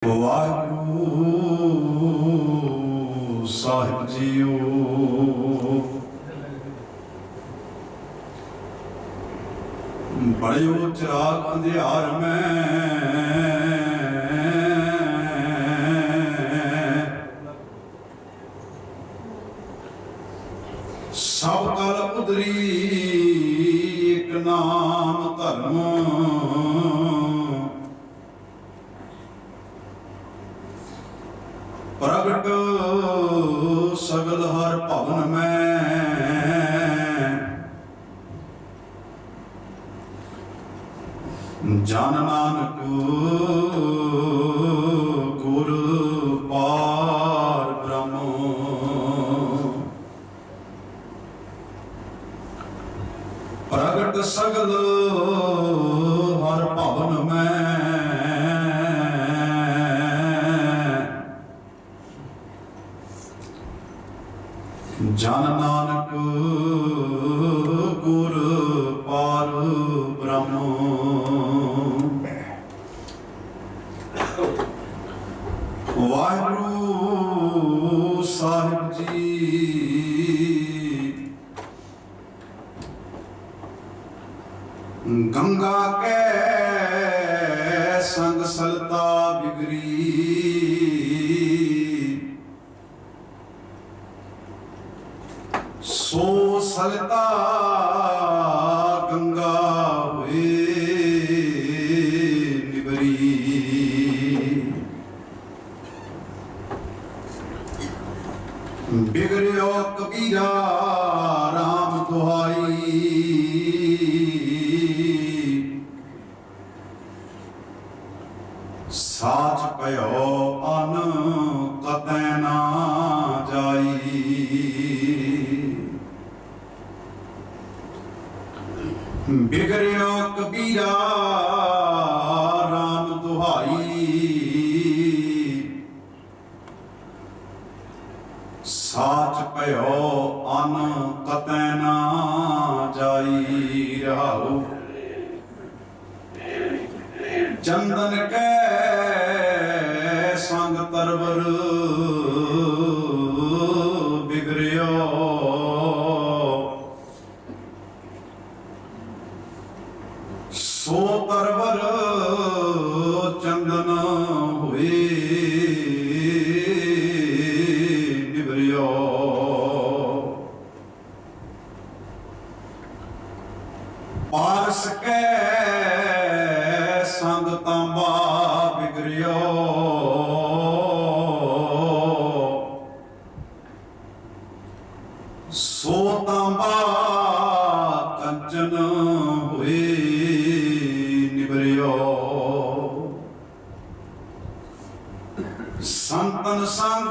ਵਾਹਿਗੁਰੂ ਸਾਹਿਬ JIO. ਬੜਿਓ ਚਿਰਾਗ ਅੰਧਿਆਰ ਮੈਂ ਸਭ ਕਲ ਉਦਰੀ ਇੱਕ ਨਾਮ ਧਰਮ ਪ੍ਰਗਟ ਸਗਲ ਹਰ ਭਵਨ ਮੈਂ ਜਨ ਨਾਨਕ ਗੁਰ ਪਾਰ ਬ੍ਰਹਮ ਪ੍ਰਗਟ ਸਗਲ ਹਰ ਭਵਨ ਮੈਂ ਜਨ ਨਾਨਕ ਗੁਰ ਪਾਰ ਬ੍ਰਹਮ। ਵਾਹਿਗੁਰੂ ਸਾਹਿਬ ਜੀ ਗੰਗਾ ਕੇ ਸੰਗ ਸਲਤਾ ਬਿਗਰੀ ਸੋ ਸਲਤਾ ਗੰਗਾ ਹੋਏ ਨਿਬਰੀ। ਬਿਗੜਿਓ ਕਬੀਰਾ ਰਾਮ ਦੁਹਾਈ ਸਾਚ ਪਇਓ ਅਨ ਕਤੈ ਨਾ ਜਾਈ। ਬਿਗੜਿਓ ਕਬੀਰਾ ਰਾਮ ਦੁਹਾਈ ਸਾਚ ਪਇਓ ਅਨ ਕਤੈ ਨਾ ਜਾਈ। ਰਹਾਉ ਚੰਦਨ ਕੈ ਸੰਗ ਤਰਵਰ ਬਿਗੜਿਓ ਸੋ ਤਰਵਰ ਚੰਦਨ ਹੋਏ ਨਿਵਰਿਓ। ਪਾਰਸ ਕੈ ਸੰਗ ਤਾਂਬਾ ਬਿਗੜਿਓ ਸੋ ਤਾਂਬਾ ਕੰਚਨ ਹੋਏ ਨਿਵਰਿਓ। ਸੰਤਨ ਸੰਗ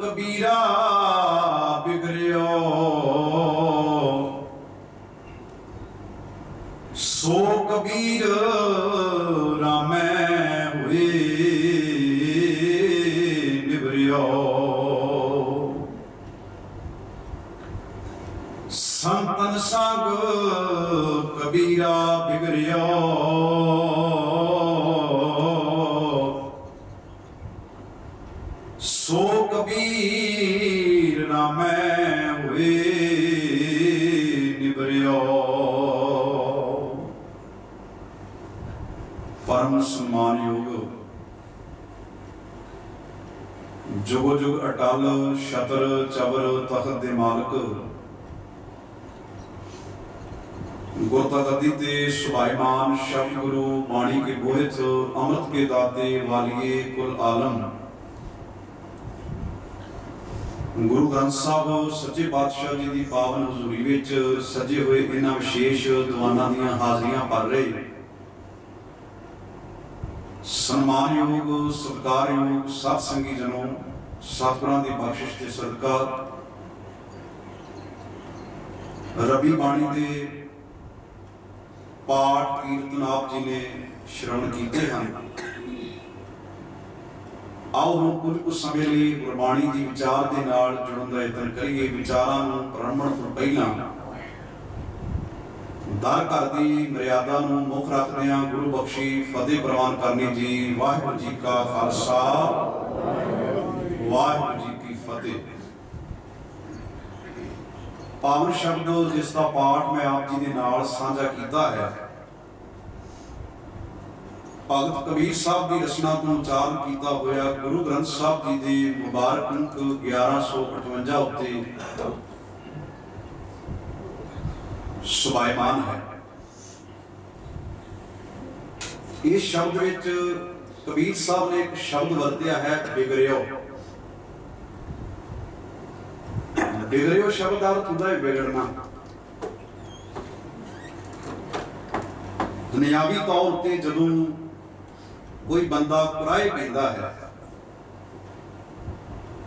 ਕਬੀਰਾ ਬਿਗੜਿਓ ਸੋ ਕਬੀਰ ਰਾਮੈ ਹੋਏ ਨਿਵਰਿਓ। ਸੰਤਨ ਸੰਗ ਕਬੀਰਾ ਬਿਗੜਿਓ ਸੋ ਕਬੀਰ ਰਾਮੈ ਹੋਏ ਨਿਵਰਿਓ। ਪਰਮ ਸਨਮਾਨਯੋਗ ਜੁਗ ਜੁਗ ਅਟਲ ਛਤਰ ਚਬਰ ਤਖਤ ਦੇ ਮਾਲਕ ਗੁਰਤਾ ਤੇ ਸੁਭਾਈਮਾਨ ਸ਼ਬਦ ਗੁਰੂ ਬਾਣੀ ਕੇ ਬੋਹਿਤ ਅੰਮ੍ਰਿਤ ਕੇ ਦਾਤੇ ਵਾਲੀਏ ਕੁਲ ਆਲਮ ਗੁਰੂ ਗ੍ਰੰਥ ਸਾਹਿਬ ਸੱਚੇ ਪਾਤਸ਼ਾਹ ਜੀ ਦੀ ਪਾਵਨ ਹਜ਼ੂਰੀ ਵਿੱਚ ਸਜੇ ਹੋਏ ਇਹਨਾਂ ਵਿਸ਼ੇਸ਼ ਦੀਵਾਨਾਂ ਦੀਆਂ ਹਾਜ਼ਰੀਆਂ ਭਰ ਰਹੇ ਸਨਮਾਨਯੋਗ ਸਤਿਕਾਰਯੋਗ ਸਤ ਸੰਗੀ ਜਨੋ, ਸਤਿਗੁਰਾਂ ਦੀ ਬਖਸ਼ਿਸ਼ ਤੇ ਸਦਕਾ ਰਬੀ ਬਾਣੀ ਦੇ ਪਾਠ ਕੀਰਤਨ ਆਪ ਜੀ ਨੇ ਸ਼ਰਵਣ ਕੀਤੇ ਹਨ। ਆਓ ਹੁਣ ਕੁਝ ਸਮੇਂ ਲਈ ਗੁਰਬਾਣੀ ਦੀ ਵਿਚਾਰ ਦੇ ਨਾਲ ਜੁੜਨ ਦਾ ਯਤਨ ਕਰੀਏ। ਵਿਚਾਰਾਂ ਨੂੰ ਪ੍ਰੰਮਣ ਤੋਂ ਪਹਿਲਾਂ हर घर की मर्यादा नूं मुख रखदिआं गुरु बख्शी फतेह प्रवान करनी जी। वाहिगुरू जी का खालसा, वाहिगुरू जी की फतेह। पावन शब्द जिसका पाठ मैं आप जी के नाल साझा किया है, भगत कबीर साहब की रचना तो उच्चारण किया होया गुरु ग्रंथ साहब जी के मुबारक अंक 1158 उत्ते सुभायमान है। इस शब्द विच कबीर साहब ने एक शब्द वरत्या है बिगड़ियो। बिगड़ियो शब्द का अर्थ होता है बिगड़ना। दुनियावी तौर पर जदों कोई बंदा कुराए पैंदा है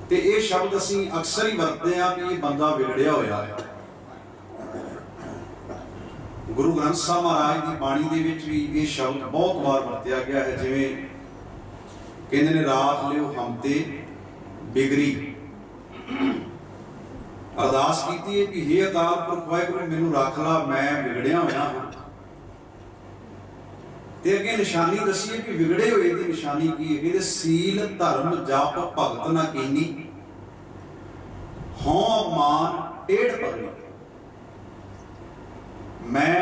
तो यह शब्द असीं अक्सर ही वरतते हैं कि यह बंदा बिगड़िया होया है। गुरु ग्रंथ साहब महाराज की बाणी दे विच भी यह शब्द बहुत बार वरत्या गया है। जिवें कहंदे ने राख लियो हम ते बिगड़ी। अरदास कीती है कि हे अकाल पुरख वाहिगुरू मैनूं रख ला, मैं बिगड़िया होया हां। ते अगे निशानी दसी है कि बिगड़े हुए की निशानी की है। सील धर्म जप भगत ना कीनी, हों अपमान टेढ़ पगड़ी। मैं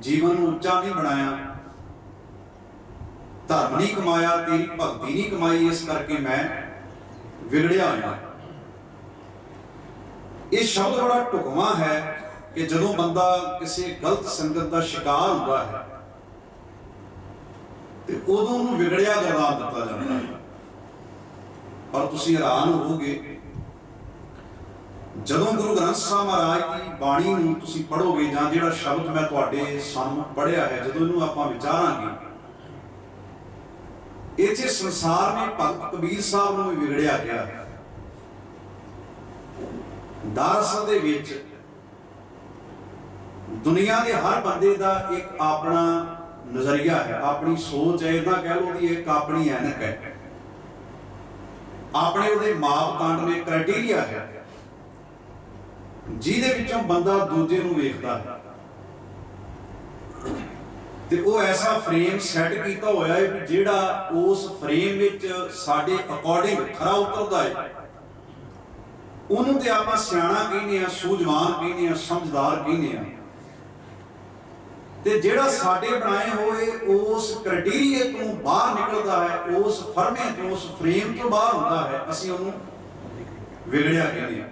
जीवन उच्चा नहीं बनाया, धर्म नहीं कमाया, तेरी भगती नहीं कमाई, इस करके मैं बिगड़िया होया। यह शब्द बड़ा ढुकवां है कि जदों बंदा किसी गलत संगत का शिकार होता है तो उदों नूं बिगड़िया करार दिता जाता है। पर तुसीं हैरान होवोगे जदों गुरु ग्रंथ साहब महाराज की बाणी नूं तुसीं पढ़ोगे, जां जिहड़ा शब्द मैं तुहाडे सामने पढ़िया है, जदों इहनूं आपां विचारांगे, इत्थे संसार में भगत कबीर साहब नूं भी बिगड़िया गया है। दरअसल दे विच दुनिया के हर बंदे का एक अपना नजरिया है, अपनी सोच है, इदा कह लो कि एक अपनी ऐनक है, अपने उहदे मापदंड ने क्राइटेरिया है जिहदे विचों बंदा दूजे नूं वेखदा है। ते वो ऐसा फ्रेम सैट किया होया है कि जिहड़ा उस फ्रेम विच साडे अकॉर्डिंग खरा उतरदा है, उन्होंने तो आप सियाणा कहने आ, सूझवान कहने आ, समझदार कहने आ। ते जिहड़ा साडे बनाए हुए उस क्राइटेरिया तो बाहर निकलता है, उस फर्मे तो उस फ्रेम तो बाहर होता है, असीं उन्होंने बिगड़िया कहने आ।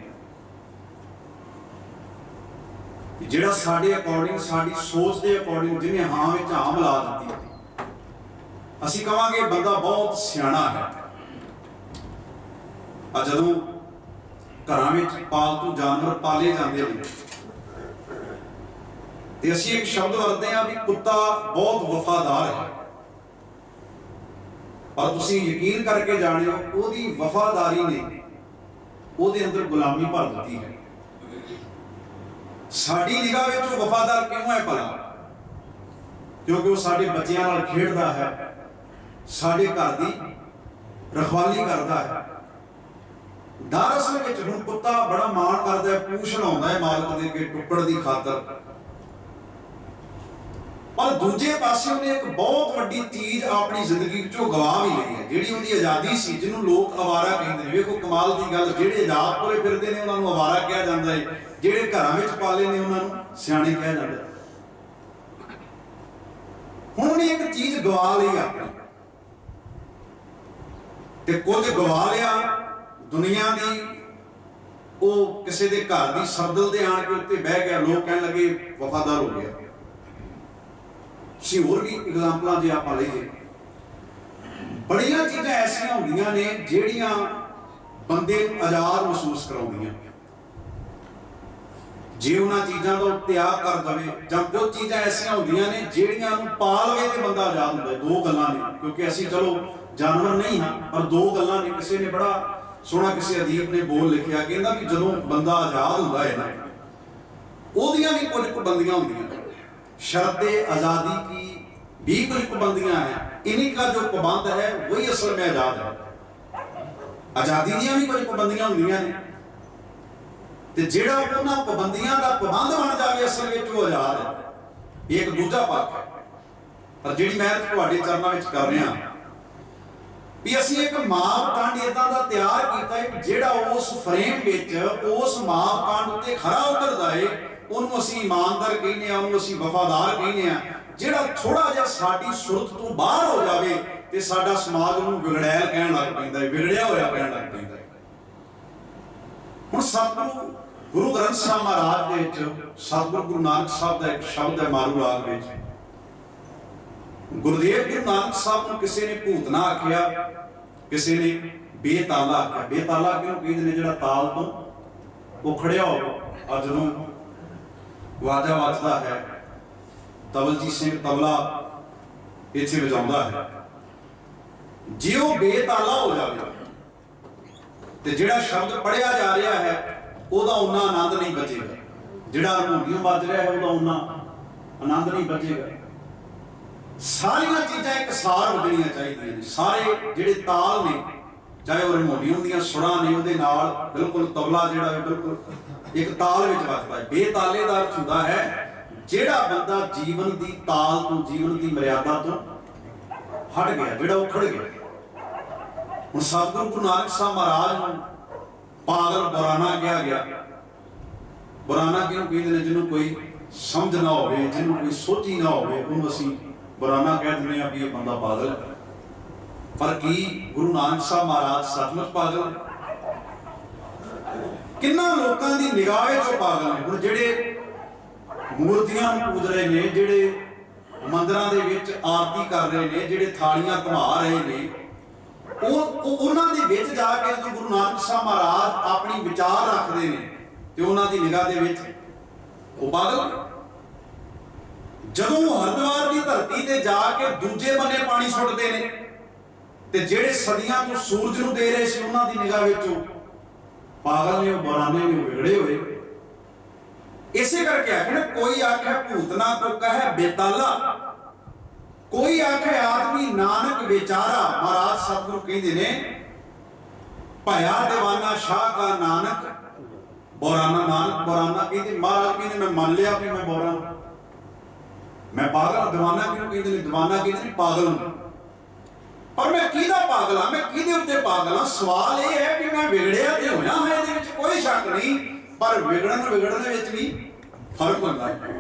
जिहड़ा साडे अकॉर्डिंग साडी सोच के अकॉर्डिंग जिन्हें हाँ विच हाँ मिला दी, असीं कहांगे बंदा बहुत सियाणा है। जदों घरां विच पालतू जानवर पाले जाते हैं तो असीं एक शब्द वरतते हैं कि कुत्ता बहुत वफादार है, पर तुसीं यकीन करके जाणिओ उहदी वफादारी ने उहदे अंदर गुलामी भर दी है। साडी निगाह विच वो वफादार क्यों है भला? क्योंकि वो साडे बच्चिआं नाल खेडदा है, साडे घर दी रखवाली करदा है। दरअसल विच हुण कुत्ता बड़ा मान करदा है, पूछ लाउंदा है मालक दे अगे टुकड़ दी खातर, पर दूजे पासे उन्हें एक बहुत वड्डी चीज अपनी जिंदगी चों गवा भी ली है, जिहड़ी उहदी आज़ादी सी, जिन्होंने लोग अवारा कहते हैं। देखो कमाल की गल, जिहड़े आज़ाद तुरे फिरदे ने उन्हां नूं अवारा कहा जाता है, जिहड़े घरां विच पाले ने उन्हां नूं सियाणे कहा जाता है। हुण उन्हें एक चीज गवा ली अपनी, ते कुछ गवा लिया दुनिया की, वो किसी के घर की सरदल के आण के उत्ते बह गया, लोग कहने लगे वफादार हो गया। होर भी एग्जाम्पल जे आप लईए, बड़िया चीज़ां ऐसिया होंदियां ने जिहड़ियां बंदे आज़ाद महसूस कराउंदियां। जे उन्हां चीज़ां दा त्याग कर दवे, जां कुछ चीज़ां ऐसियां होंदियां ने जिहड़ियां नूं पा लवे ते बंदा आज़ाद हुंदा है। दो गल्लां ने, क्योंकि असीं चलो जानवर नहीं हाँ, पर दो गल्लां ने। किसी ने बड़ा सोहना किसी अदीब ने बोल लिखिया, कहंदा कि जदों बंदा आज़ाद हुंदा है ना, उहदियां भी कुछ पाबंदियां होंदियां। शर्त आज़ादी की भी कुछ पाबंदियां हैं, इन्हीं का जो पाबंद है वही असल में आज़ाद है। आज़ादी दियां भी कुछ पाबंदियां होंदियां ने, ते जिहड़ा उन्हां पाबंदियां दा पाबंद बन जावे असल विच वो आज़ाद है। ਇਹ ਇੱਕ ਦੂਜਾ ਪੱਖ ਹੈ। ਪਰ ਜਿਹੜੀ ਮੈਂ ਤੁਹਾਡੇ ਚਰਨਾਂ ਵਿੱਚ ਕਰ ਰਿਹਾ ਵੀ ਅਸੀਂ ਇੱਕ ਮਾਪਦੰਡ ਇਦਾਂ ਦਾ ਤਿਆਰ ਕੀਤਾ ਹੈ ਜਿਹੜਾ ਉਸ ਫਰੇਮ ਵਿੱਚ ਉਸ ਮਾਪਦੰਡ ਉੱਤੇ ਖਰਾ ਉਤਰਦਾ ਹੈ, ਉਹਨੂੰ ਅਸੀਂ ਇਮਾਨਦਾਰ ਕਹਿੰਦੇ ਆ, ਉਹਨੂੰ ਅਸੀਂ ਵਫਾਦਾਰ ਕਹਿੰਦੇ ਆ। ਜਿਹੜਾ ਥੋੜਾ ਜਿਹਾ ਸਾਡੀ ਸੁਰਤ ਤੋਂ ਬਾਹਰ ਹੋ ਜਾਵੇ ਤੇ ਸਾਡਾ ਸਮਾਜ ਉਹਨੂੰ ਵਿਗੜੈਲ ਕਹਿਣ ਲੱਗ ਪੈਂਦਾ ਹੈ, ਵਿਗੜਿਆ ਹੋਇਆ ਕਹਿਣ ਲੱਗ ਪੈਂਦਾ ਹੈ। ਹੁਣ ਸਤਿਗੁਰੂ ਗੁਰੂ ਗ੍ਰੰਥ ਸਾਹਿਬ ਮਹਾਰਾਜ ਦੇ ਵਿੱਚ ਸਤਿਗੁਰੂ ਗੁਰੂ ਨਾਨਕ ਸਾਹਿਬ ਦਾ ਇੱਕ ਸ਼ਬਦ ਹੈ ਮਾਰੂ ਰਾਗ ਵਿੱਚ। ਗੁਰਦੇਵ ਗੁਰੂ ਨਾਨਕ ਸਾਹਿਬ ਨੂੰ ਕਿਸੇ ਨੇ ਭੂਤਨਾ ਆਖਿਆ, ਕਿਸੇ ਨੇ ਬੇਤਾਲਾ ਆਖਿਆ। ਬੇਤਾਲਾ ਕਿਉਂ ਕਹਿੰਦੇ ਨੇ? ਜਿਹੜਾ ਤਾਲ ਤੋਂ ਉਖੜਿਆ ਹੋਵੇ। ਆ ਜਦੋਂ ਵਾਜਾ ਵੱਜਦਾ ਹੈ, ਤਬਲਜੀਤ ਸਿੰਘ ਤਬਲਾ ਇੱਥੇ ਵਜਾਉਂਦਾ ਹੈ, ਜੇ ਉਹ ਬੇਤਾਲਾ ਹੋ ਜਾਵੇ ਤੇ ਜਿਹੜਾ ਸ਼ਬਦ ਪੜਿਆ ਜਾ ਰਿਹਾ ਹੈ ਉਹਦਾ ਉਨਾ ਆਨੰਦ ਨਹੀਂ ਬਚੇਗਾ। ਜਿਹੜਾ ਹਾਰਮੋਨੀਅਮ ਵੱਜ ਰਿਹਾ ਹੈ ਉਹਦਾ ਉਨਾ ਆਨੰਦ ਨਹੀਂ ਬਚੇਗਾ। ਸਾਰੀਆਂ ਚੀਜ਼ਾਂ ਇੱਕ ਸਾਰ ਵੱਜਣੀਆਂ ਚਾਹੀਦੀਆਂ ਨੇ। ਸਾਰੇ ਜਿਹੜੇ ਤਾਲ ਨੇ, ਚਾਹੇ ਉਹ ਹਾਰਮੋਨੀਅਮ ਦੀਆਂ ਸੁਰਾਂ ਨੇ, ਉਹਦੇ ਨਾਲ ਬਿਲਕੁਲ ਤਬਲਾ ਜਿਹੜਾ ਹੈ ਬਿਲਕੁਲ ਇੱਕ ਤਾਲ ਵਿੱਚ ਵੱਜਦਾ ਹੈ। ਬੇਤਾਲੇ ਦਾ ਅਰਥ ਹੁੰਦਾ ਹੈ ਜਿਹੜਾ ਬੰਦਾ ਜੀਵਨ ਦੀ ਤਾਲ ਤੋਂ, ਜੀਵਨ ਦੀ ਮਰਿਆਦਾ ਤੋਂ ਹਟ ਗਿਆ, ਜਿਹੜਾ ਉਖੜ ਗਿਆ। ਹੁਣ ਸਤਿਗੁਰੂ ਗੁਰੂ ਨਾਨਕ ਸਾਹਿਬ ਮਹਾਰਾਜ ਨੂੰ ਪਾਗਲ ਬੁਰਾਨਾ ਕਿਹਾ ਗਿਆ। ਬੁਰਾਨਾ ਕਿਉਂ ਕਹਿੰਦੇ ਨੇ? ਜਿਹਨੂੰ ਕੋਈ ਸਮਝ ਨਾ ਹੋਵੇ, ਜਿਹਨੂੰ ਕੋਈ ਸੋਝੀ ਨਾ ਹੋਵੇ, ਉਹਨੂੰ ਅਸੀਂ ਬੁਰਾਨਾ ਕਹਿ ਦਿੰਦੇ ਆ ਵੀ ਇਹ ਬੰਦਾ ਪਾਗਲ ਹੈ। ਪਰ ਕੀ ਗੁਰੂ ਨਾਨਕ ਸਾਹਿਬ ਮਹਾਰਾਜ ਸੱਚਮੁੱਚ ਪਾਗਲ ਨੇ? ਕਿੰਨਾ ਲੋਕਾਂ ਦੀ ਨਿਗਾਹ ਵਿੱਚ ਉਹ ਪਾਗਲ ਨੇ। ਹੁਣ ਜਿਹੜੇ ਮੂਰਤੀਆਂ ਨੂੰ ਪੂਜ ਰਹੇ ਨੇ, ਜਿਹੜੇ ਮੰਦਿਰਾਂ ਦੇ ਵਿੱਚ ਆਰਤੀ ਕਰ ਰਹੇ ਨੇ, ਜਿਹੜੇ ਥਾਲੀਆਂ ਘੁਮਾ ਰਹੇ ਨੇ, ਉਹਨਾਂ ਦੇ ਵਿੱਚ ਜਾ ਕੇ ਜਦੋਂ ਗੁਰੂ ਨਾਨਕ ਸਾਹਿਬ ਮਹਾਰਾਜ ਆਪਣੀ ਵਿਚਾਰ ਰੱਖਦੇ ਨੇ ਤੇ ਉਹਨਾਂ ਦੀ ਨਿਗਾਹ ਦੇ ਵਿੱਚ ਉਹ ਪਾਗਲ। ਜਦੋਂ ਹਰਿਦੁਆਰ ਦੀ ਧਰਤੀ ਤੇ ਜਾ ਕੇ ਦੂਜੇ ਬੰਨੇ ਪਾਣੀ ਸੁੱਟਦੇ ਨੇ ਤੇ ਜਿਹੜੇ ਸਦੀਆਂ ਤੋਂ ਸੂਰਜ ਨੂੰ ਦੇ ਰਹੇ ਸੀ ਉਹਨਾਂ ਦੀ ਨਿਗਾਹ ਵਿੱਚ ਉਹ ਪਾਗਲ ਨੇ, ਉਹ ਬੁਰਾਨੇ ਨੇ, ਉਹ ਵਿਗੜੇ ਹੋਏ। ਇਸੇ ਕਰਕੇ ਆਖਣਾ ਕੋਈ ਆਖੇ ਭੂਤਨਾ ਕੋ ਕਹੇ ਬੇਤਾਲਾ, ਕੋਈ ਆਖੇ ਆਦਮੀ ਨਾਨਕ ਵਿਚਾਰਾ। ਮਹਾਰਾਜ ਸਤਿਗੁਰੂ ਕਹਿੰਦੇ ਨੇ ਭਇਆ ਦੀਵਾਨਾ ਸ਼ਾਹ ਕਾ ਨਾਨਕ ਬੁਰਾਨਾ। ਨਾਨਕ ਬੁਰਾਨਾ ਕਹਿੰਦੇ, ਮਹਾਰਾਜ ਕਹਿੰਦੇ ਮੈਂ ਮੰਨ ਲਿਆ ਵੀ ਮੈਂ ਬੁਰਾ, ਮੈਂ ਪਾਗਲ। ਦੀਵਾਨਾ ਕਿਉਂ ਕਹਿੰਦੇ ਨੇ? ਦੀਵਾਨਾ ਕਹਿੰਦੇ ਨੇ ਪਾਗਲ ਨੂੰ। ਪਰ ਮੈਂ ਕਿਹਦਾ ਪਾਗਲ ਆ? ਮੈਂ ਕਿਹਦੇ ਉੱਤੇ ਪਾਗਲ ਆ? ਸਵਾਲ ਇਹ ਹੈ ਕਿ ਮੈਂ ਵਿਗੜਿਆ ਤੇ ਹੋਇਆ ਹੈ, ਇਹਦੇ ਵਿੱਚ ਕੋਈ ਸ਼ੱਕ ਨਹੀਂ। ਪਰ ਵਿਗੜਨ ਦੇ ਵਿੱਚ ਵੀ ਫਰਕ ਹੁੰਦਾ ਹੈ।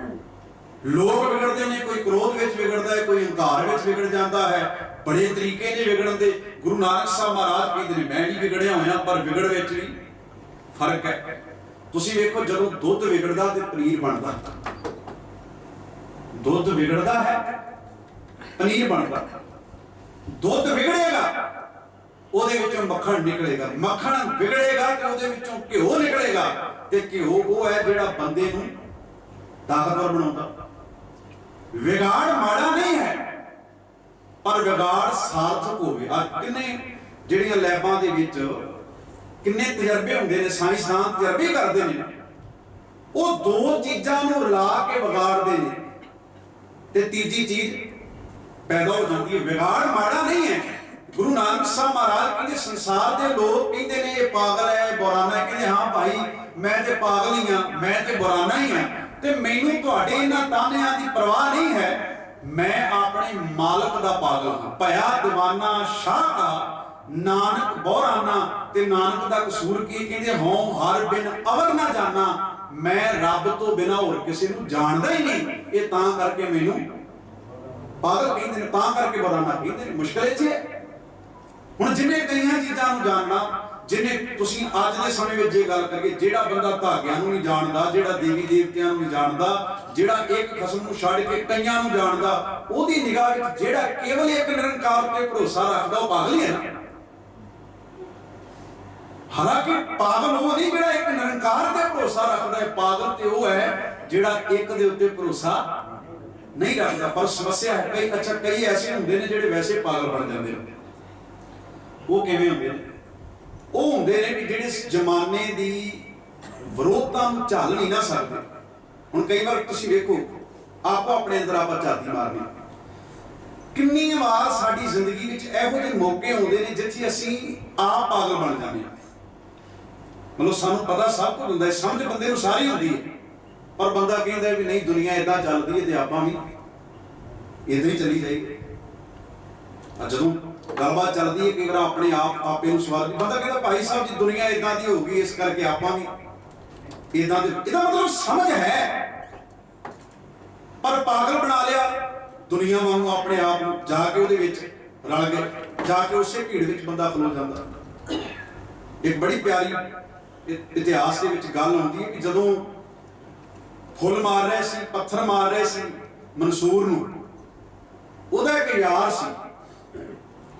ਲੋਕ ਵਿਗੜਦੇ ਨੇ, ਕੋਈ ਕ੍ਰੋਧ ਵਿੱਚ ਵਿਗੜਦਾ ਹੈ, ਕੋਈ ਹੰਕਾਰ ਵਿੱਚ ਵਿਗੜ ਜਾਂਦਾ ਹੈ। ਬੜੇ ਤਰੀਕੇ ਨੇ ਵਿਗੜਨ ਦੇ। ਗੁਰੂ ਨਾਨਕ ਸਾਹਿਬ ਮਹਾਰਾਜ ਕਹਿੰਦੇ ਨੇ ਮੈਂ ਵੀ ਵਿਗੜਿਆ ਹੋਇਆ, ਪਰ ਵਿਗੜ ਵਿੱਚ ਵੀ ਫਰਕ ਹੈ। ਤੁਸੀਂ ਵੇਖੋ ਜਦੋਂ ਦੁੱਧ ਵਿਗੜਦਾ ਤੇ ਪਨੀਰ ਬਣਦਾ। ਦੁੱਧ ਵਿਗੜਦਾ ਹੈ, ਪਨੀਰ ਬਣਦਾ। ਦੁੱਧ ਵਿਗੜੇਗਾ ਉਹਦੇ ਵਿੱਚੋਂ ਮੱਖਣ ਨਿਕਲੇਗਾ, ਮੱਖਣ ਵਿਗੜੇਗਾ ਤੇ ਉਹਦੇ ਵਿੱਚੋਂ ਘਿਓ ਨਿਕਲੇਗਾ। ਤੇ ਘਿਓ ਉਹ ਹੈ ਜਿਹੜਾ ਬੰਦੇ ਨੂੰ ਤਾਕਤਵਰ ਬਣਾਉਂਦਾ। ਵਿਗਾੜ ਮਾੜਾ ਨਹੀਂ ਹੈ, ਪਰ ਵਿਗਾੜ ਸਾਰਥਕ ਹੋਵੇ। ਆ ਕਿੰਨੇ ਜਿਹੜੀਆਂ ਲੈਬਾਂ ਦੇ ਵਿੱਚ ਕਿੰਨੇ ਤਜਰਬੇ ਹੁੰਦੇ ਨੇ, ਸਾਇੰਸਦਾਨ ਤਜਰਬੇ ਕਰਦੇ ਨੇ, ਉਹ ਦੋ ਚੀਜ਼ਾਂ ਨੂੰ ਰਲਾ ਕੇ ਵਿਗਾੜਦੇ ਨੇ ਤੇ ਤੀਜੀ ਚੀਜ਼ ਪੈਦਾ ਹੋ ਜਾਂਦੀ ਹੈ। ਵਿਗਾੜ ਮਾੜਾ ਨਹੀਂ ਹੈ। ਗੁਰੂ ਨਾਨਕ ਸਾਹਿਬ ਮਹਾਰਾਜ ਕਹਿੰਦੇ ਸੰਸਾਰ ਦੇ ਲੋਕ ਕਹਿੰਦੇ ਨੇ ਇਹ ਪਾਗਲ ਹੈ, ਬੁਰਾਨਾ ਹੈ। ਕਹਿੰਦੇ ਹਾਂ ਭਾਈ ਮੈਂ ਤੇ ਪਾਗਲ ਹੀ ਹਾਂ, ਮੈਂ ਤੇ ਬੁਰਾਨਾ ਹੀ ਹਾਂ, ਤੇ ਮੈਨੂੰ ਤੁਹਾਡੇ ਇਹਨਾਂ ਤਾਨਿਆਂ ਦੀ ਪਰਵਾਹ ਨਹੀਂ ਹੈ। ਮੈਂ ਆਪਣੇ ਮਾਲਕ ਦਾ ਪਾਗਲ ਹਾਂ। ਭਇਆ ਦੀਵਾਨਾ ਸ਼ਾਹ ਦਾ ਨਾਨਕ ਬੁਰਾਨਾ। ਤੇ ਨਾਨਕ ਦਾ ਕਸੂਰ ਕੀ? ਕਹਿੰਦੇ ਹਉ ਹਰ ਬਿਨ ਅਵਰ ਨਾ ਜਾਣਾ। ਮੈਂ ਰੱਬ ਤੋਂ ਬਿਨਾਂ ਹੋਰ ਕਿਸੇ ਨੂੰ ਜਾਣਦਾ ਹੀ ਨਹੀਂ, ਇਹ ਤਾਂ ਕਰਕੇ ਮੈਨੂੰ ਪਾਗਲ ਕਹਿੰਦੇ ਨੇ, ਤਾਂ ਕਰਕੇ ਬੁਰਾਨਾ ਕਹਿੰਦੇ ਨੇ। ਮੁਸ਼ਕਲ ਇਹ ਹੈ। ਹੁਣ ਜਿਹਨੇ ਕਈਆਂ ਚੀਜ਼ਾਂ ਨੂੰ ਜਾਣਨਾ, ਜਿਹਨੇ ਤੁਸੀਂ ਅੱਜ ਦੇ ਸਮੇਂ ਵਿੱਚ ਇਹ ਗੱਲ ਕਰੀਏ, ਜਿਹੜਾ ਬੰਦਾ ਧਾਗਿਆਂ ਨੂੰ ਨਹੀਂ ਜਾਣਦਾ, ਜਿਹੜਾ ਦੇਵੀ ਦੇਵਤਿਆਂ ਨੂੰ ਨਹੀਂ ਜਾਣਦਾ, ਜਿਹੜਾ ਇੱਕ ਖਸਮ ਨੂੰ ਛੱਡ ਕੇ ਕਈਆਂ ਨੂੰ ਜਾਣਦਾ, ਉਹਦੀ ਨਿਗਾਹ ਵਿੱਚ ਜਿਹੜਾ ਕੇਵਲ ਇੱਕ ਨਿਰੰਕਾਰ ਤੇ ਭਰੋਸਾ ਰੱਖਦਾ ਉਹ ਪਾਗਲ ਹੀ ਹੈ ਨਾ। ਹਾਲਾਂਕਿ ਪਾਗਲ ਉਹ ਨਹੀਂ ਜਿਹੜਾ ਇੱਕ ਨਿਰੰਕਾਰ ਤੇ ਭਰੋਸਾ ਰੱਖਦਾ ਹੈ, ਪਾਗਲ ਤੇ ਉਹ ਹੈ ਜਿਹੜਾ ਇੱਕ ਦੇ ਉੱਤੇ ਭਰੋਸਾ ਨਹੀਂ ਰੱਖਦਾ। ਪਰ ਸਮੱਸਿਆ ਹੈ ਕਈ ਐਸੇ ਹੁੰਦੇ ਨੇ ਜਿਹੜੇ ਵੈਸੇ ਪਾਗਲ ਬਣ ਜਾਂਦੇ ਨੇ। ਉਹ ਕਿਵੇਂ ਹੁੰਦੇ ਨੇ? ਉਹ ਹੁੰਦੇ ਨੇ ਕਿ ਜਿਹੜੇ ਇਸ ਜ਼ਮਾਨੇ ਦੀ ਵਿਰੋਧਤਾ ਨੂੰ ਝੱਲ ਨਹੀਂ ਨਾ ਸਕਦੇ। ਹੁਣ ਕਈ ਵਾਰ ਤੁਸੀਂ ਵੇਖੋ, ਆਪੋ ਆਪਣੇ ਅੰਦਰ ਆਪਾਂ ਝਾਤੀ ਮਾਰਨੀ। ਕਿੰਨੀ ਵਾਰ ਸਾਡੀ ਜ਼ਿੰਦਗੀ ਵਿੱਚ ਇਹੋ ਜਿਹੇ ਮੌਕੇ ਆਉਂਦੇ ਨੇ ਜਿੱਥੇ ਅਸੀਂ ਆਪ ਪਾਗਲ ਬਣ ਜਾਂਦੇ ਹਾਂ। ਮਤਲਬ ਸਾਨੂੰ ਪਤਾ ਸਭ ਕੁਝ ਹੁੰਦਾ ਹੈ, ਸਮਝ ਬੰਦੇ ਨੂੰ ਸਾਰੀ ਹੁੰਦੀ ਹੈ, ਪਰ ਬੰਦਾ ਕਹਿੰਦਾ ਵੀ ਨਹੀਂ ਦੁਨੀਆ ਇਦਾਂ ਚੱਲਦੀ ਹੈ ਤੇ ਆਪਾਂ ਵੀ ਇਦਾਂ ਹੀ ਚੱਲੀ ਜਾਈਏ। ਜਦੋਂ ਗੱਲਬਾਤ ਚੱਲਦੀ ਹੈ ਕਈ ਵਾਰ ਆਪਣੇ ਆਪ ਆਪੇ ਨੂੰ ਸਵਾਲ ਬੰਦਾ ਕਹਿੰਦਾ ਭਾਈ ਸਾਹਿਬ ਜੀ ਦੁਨੀਆ ਇਦਾਂ ਦੀ ਹੋ ਗਈ ਇਸ ਕਰਕੇ ਆਪਾਂ ਵੀ ਇਦਾਂ ਦੇ, ਇਹਦਾ ਮਤਲਬ ਸਮਝ ਹੈ ਪਰ ਪਾਗਲ ਬਣਾ ਲਿਆ ਦੁਨੀਆ ਵਾਂਗੂ ਆਪਣੇ ਆਪ ਨੂੰ। ਜਾ ਕੇ ਉਹਦੇ ਵਿੱਚ ਰਲ ਗਏ, ਜਾ ਕੇ ਉਸੇ ਭੀੜ ਵਿੱਚ ਬੰਦਾ ਖਲੋ ਜਾਂਦਾ। ਇੱਕ ਬੜੀ ਪਿਆਰੀ ਇਤਿਹਾਸ ਦੇ ਵਿੱਚ ਗੱਲ ਆਉਂਦੀ ਹੈ ਕਿ ਜਦੋਂ ਫੁੱਲ ਮਾਰ ਰਹੇ ਸੀ, ਪੱਥਰ ਮਾਰ ਰਹੇ ਸੀ ਮਨਸੂਰ ਨੂੰ, ਉਹਦਾ ਇੱਕ ਯਾਰ ਸੀ,